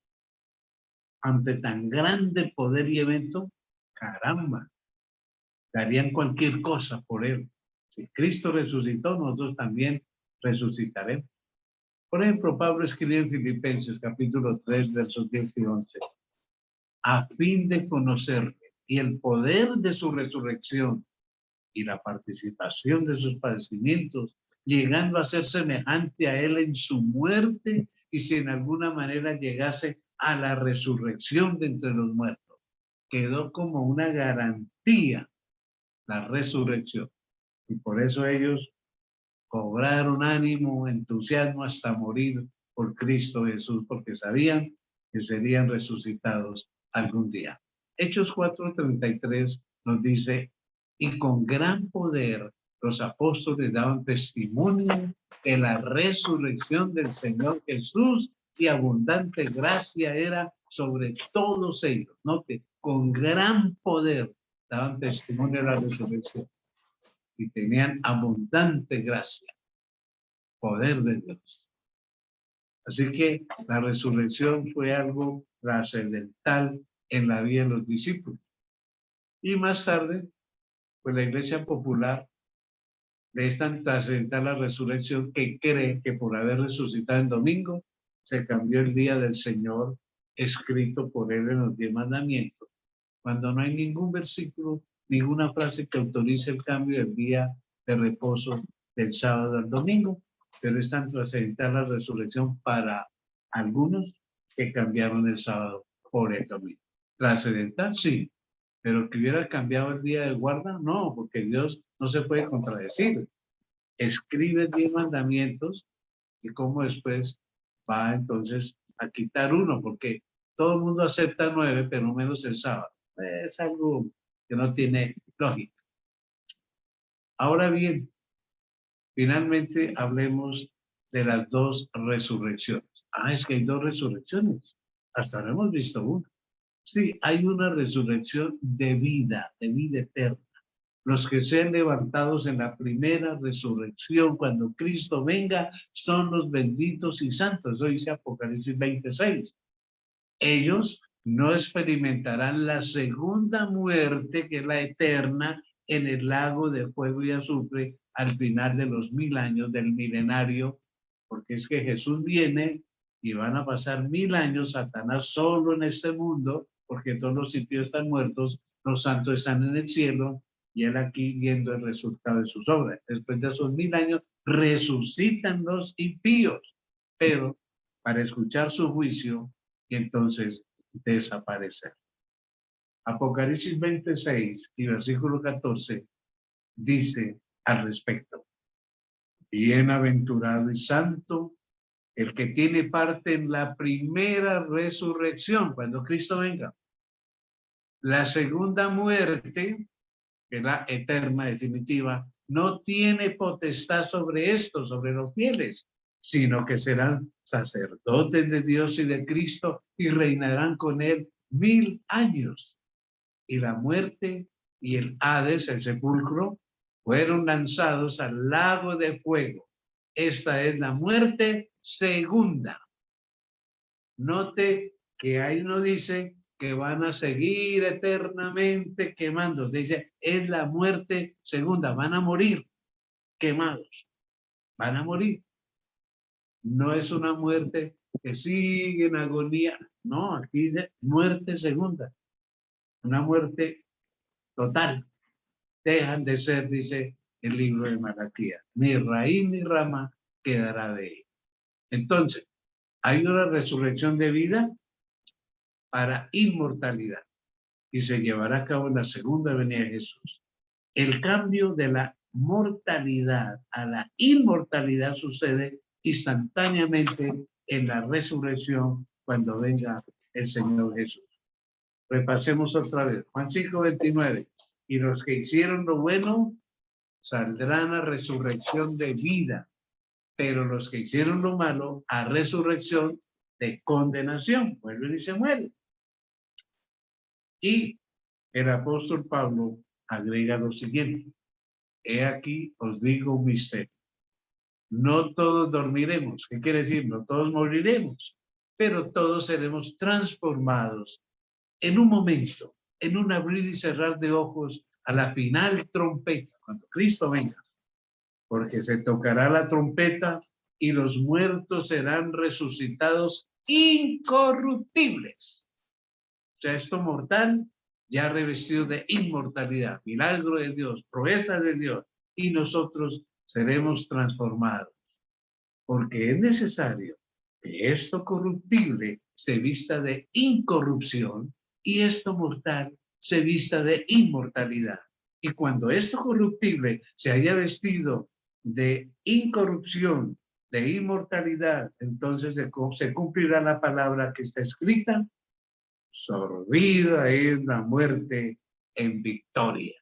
Ante tan grande poder y evento, caramba, darían cualquier cosa por él. Si Cristo resucitó, nosotros también resucitaremos. Por ejemplo, Pablo escribe en Filipenses capítulo 3, versos 10 y 11. A fin de conocerle y el poder de su resurrección y la participación de sus padecimientos, llegando a ser semejante a él en su muerte, y si en alguna manera llegase a la resurrección de entre los muertos. Quedó como una garantía la resurrección. Y por eso ellos cobraron ánimo, entusiasmo hasta morir por Cristo Jesús, porque sabían que serían resucitados algún día. Hechos 4:33 nos dice, y con gran poder los apóstoles daban testimonio de la resurrección del Señor Jesús, y abundante gracia era sobre todos ellos. Note, con gran poder daban testimonio de la resurrección y tenían abundante gracia, poder de Dios. Así que la resurrección fue algo trascendental en la vida de los discípulos. Y más tarde, pues la Iglesia Popular es tan trascendental la resurrección que cree que por haber resucitado en domingo, se cambió el día del Señor escrito por él en los 10 mandamientos, cuando no hay ningún versículo, ninguna frase que autorice el cambio del día de reposo del sábado al domingo, pero es tan trascendental la resurrección para algunos que cambiaron el sábado por el domingo. Trascendental, sí, pero que hubiera cambiado el día de guarda, no, porque Dios no se puede contradecir. Escribe 10 mandamientos y cómo después va entonces a quitar uno, porque todo el mundo acepta 9, pero menos el sábado. Es algo que no tiene lógica. Ahora bien, finalmente hablemos de las dos resurrecciones. Es que hay dos resurrecciones. Hasta ahora hemos visto una. Sí, hay una resurrección de vida eterna. Los que sean levantados en la primera resurrección, cuando Cristo venga, son los benditos y santos. Eso dice Apocalipsis 26. Ellos no experimentarán la segunda muerte, que es la eterna, en el lago de fuego y azufre al final de los 1000 años del milenario, porque es que Jesús viene y van a pasar 1000 años, Satanás solo en este mundo, porque todos los sitios están muertos, los santos están en el cielo, y él aquí viendo el resultado de sus obras. Después de esos 1000 años, resucitan los impíos, pero para escuchar su juicio, y entonces desaparecer. Apocalipsis 26 y versículo 14 dice al respecto: bienaventurado y santo el que tiene parte en la primera resurrección, cuando Cristo venga. La segunda muerte, que es la eterna, definitiva, no tiene potestad sobre esto, sobre los fieles, sino que serán sacerdotes de Dios y de Cristo y reinarán con él 1000 años. Y la muerte y el Hades, el sepulcro, fueron lanzados al lago de fuego. Esta es la muerte segunda. Note que ahí no dice que van a seguir eternamente quemando. Dice, es la muerte segunda. Van a morir quemados. Van a morir. No es una muerte que sigue en agonía. No, aquí dice muerte segunda. Una muerte total. Dejan de ser, dice el libro de Malaquías. Ni raíz ni rama quedará de él. Entonces, hay una resurrección de vida para inmortalidad y se llevará a cabo en la segunda venida de Jesús. El cambio de la mortalidad a la inmortalidad sucede instantáneamente en la resurrección cuando venga el Señor Jesús. Repasemos otra vez. Juan 5:29. Y los que hicieron lo bueno saldrán a resurrección de vida, pero los que hicieron lo malo a resurrección de condenación. Vuelven y se mueren. Y el apóstol Pablo agrega lo siguiente: he aquí os digo un misterio. No todos dormiremos. ¿Qué quiere decir? No todos moriremos, pero todos seremos transformados en un momento, en un abrir y cerrar de ojos, a la final trompeta, cuando Cristo venga. porque se tocará la trompeta y los muertos serán resucitados incorruptibles. O sea, esto mortal ya revestido de inmortalidad, milagro de Dios, proeza de Dios, y nosotros seremos transformados, porque es necesario que esto corruptible se vista de incorrupción y esto mortal se vista de inmortalidad. Y cuando esto corruptible se haya vestido de incorrupción, de inmortalidad, entonces se cumplirá la palabra que está escrita: sorbida es la muerte en victoria.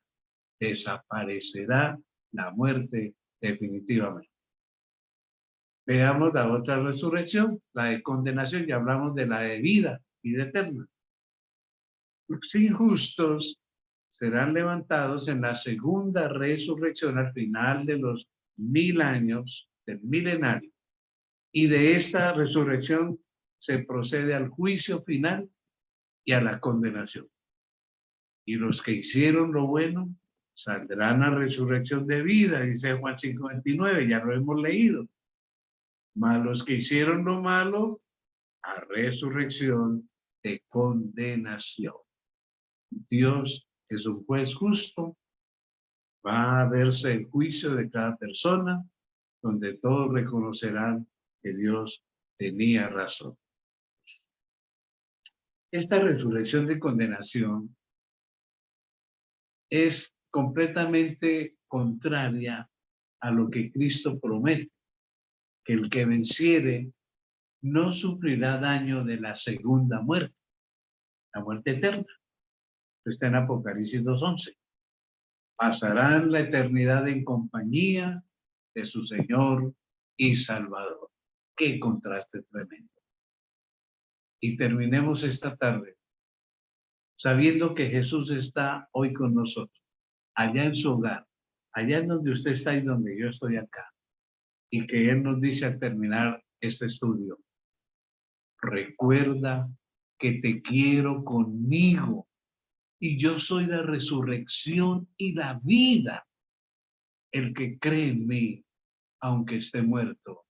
Desaparecerá la muerte definitivamente. Veamos la otra resurrección, la de condenación. Ya hablamos de la de vida eterna. Los injustos serán levantados en la segunda resurrección al final de los 1000 años del milenario. Y de esta resurrección se procede al juicio final y a la condenación. Y los que hicieron lo bueno saldrán a resurrección de vida, dice Juan 5:29, ya lo hemos leído. Mas los que hicieron lo malo, a resurrección de condenación. Dios es un juez justo, va a verse el juicio de cada persona, donde todos reconocerán que Dios tenía razón. Esta resurrección de condenación es completamente contraria a lo que Cristo promete, que el que venciere no sufrirá daño de la segunda muerte, la muerte eterna. Está en Apocalipsis 2:11. Pasarán la eternidad en compañía de su Señor y Salvador. Qué contraste tremendo. Y terminemos esta tarde sabiendo que Jesús está hoy con nosotros, allá en su hogar, allá en donde usted está y donde yo estoy acá. Y que Él nos dice al terminar este estudio: recuerda que te quiero conmigo y yo soy la resurrección y la vida. El que cree en mí, aunque esté muerto,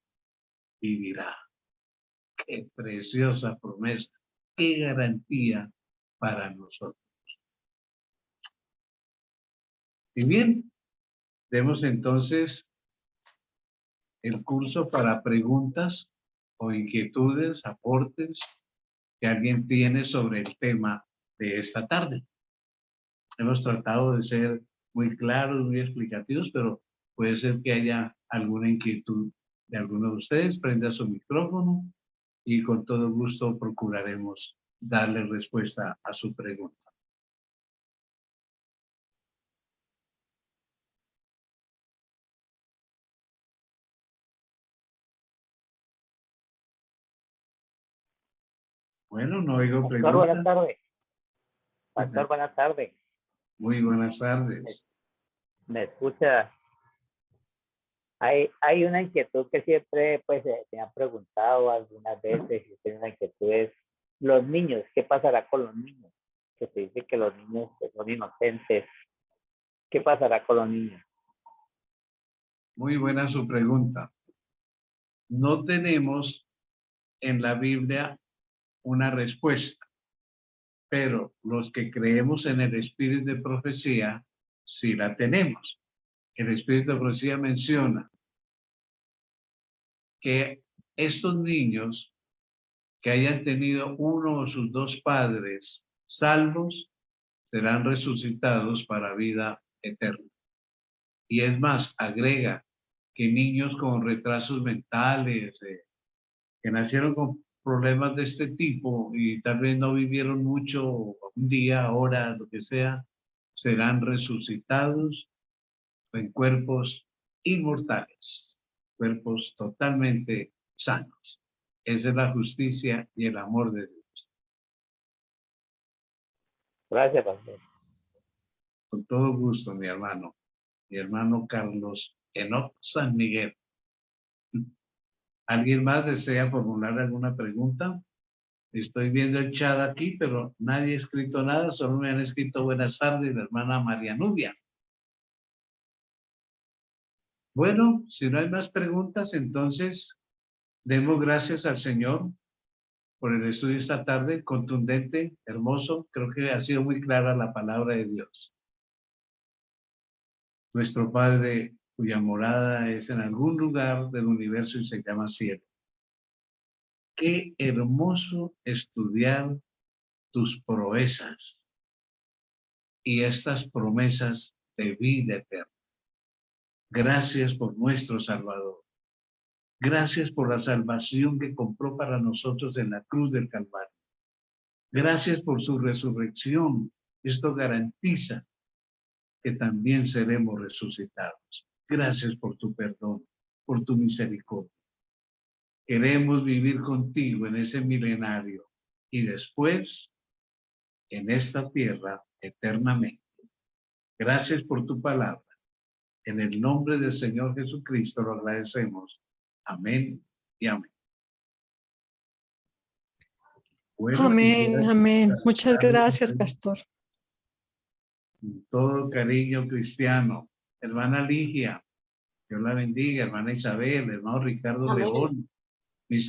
vivirá. Qué preciosa promesa, qué garantía para nosotros. Y bien, demos entonces el curso para preguntas o inquietudes, aportes que alguien tiene sobre el tema de esta tarde. Hemos tratado de ser muy claros, muy explicativos, pero puede ser que haya alguna inquietud de alguno de ustedes. Prenda su micrófono y con todo gusto procuraremos darle respuesta a su pregunta. Bueno, no oigo Pastor, preguntas. buenas tardes. Pastor, buenas tardes. Muy buenas tardes. ¿Me escucha? Hay una inquietud que siempre pues me han preguntado algunas veces, y tengo una inquietud, es los niños. ¿Qué pasará con los niños? Que se dice que los niños son inocentes. ¿Qué pasará con los niños? Muy buena su pregunta. No tenemos en la Biblia una respuesta, pero los que creemos en el espíritu de profecía, sí la tenemos. El espíritu de profecía menciona que estos niños que hayan tenido uno o sus dos padres salvos serán resucitados para vida eterna. Y es más, agrega que niños con retrasos mentales, que nacieron con problemas de este tipo y tal vez no vivieron mucho, un día, hora, lo que sea, serán resucitados en cuerpos inmortales, cuerpos totalmente sanos. Esa es la justicia y el amor de Dios. Gracias, pastor. Con todo gusto, mi hermano Carlos Enoc San Miguel. ¿Alguien más desea formular alguna pregunta? Estoy viendo el chat aquí, pero nadie ha escrito nada, solo me han escrito buenas tardes, la hermana María Nubia. Bueno, si no hay más preguntas, entonces demos gracias al Señor por el estudio esta tarde, contundente, hermoso. Creo que ha sido muy clara la palabra de Dios. Nuestro Padre, cuya morada es en algún lugar del universo y se llama cielo. Qué hermoso estudiar tus proezas y estas promesas de vida eterna. Gracias por nuestro Salvador. Gracias por la salvación que compró para nosotros en la cruz del Calvario. Gracias por su resurrección. Esto garantiza que también seremos resucitados. Gracias por tu perdón, por tu misericordia. Queremos vivir contigo en ese milenario y después en esta tierra eternamente. Gracias por tu palabra. En el nombre del Señor Jesucristo lo agradecemos. Amén y amén. Bueno, Amén, amén. Muchas gracias, pastor. con todo cariño cristiano. Hermana Ligia, Dios la bendiga. Hermana Isabel, hermano Ricardo Amén. León, mis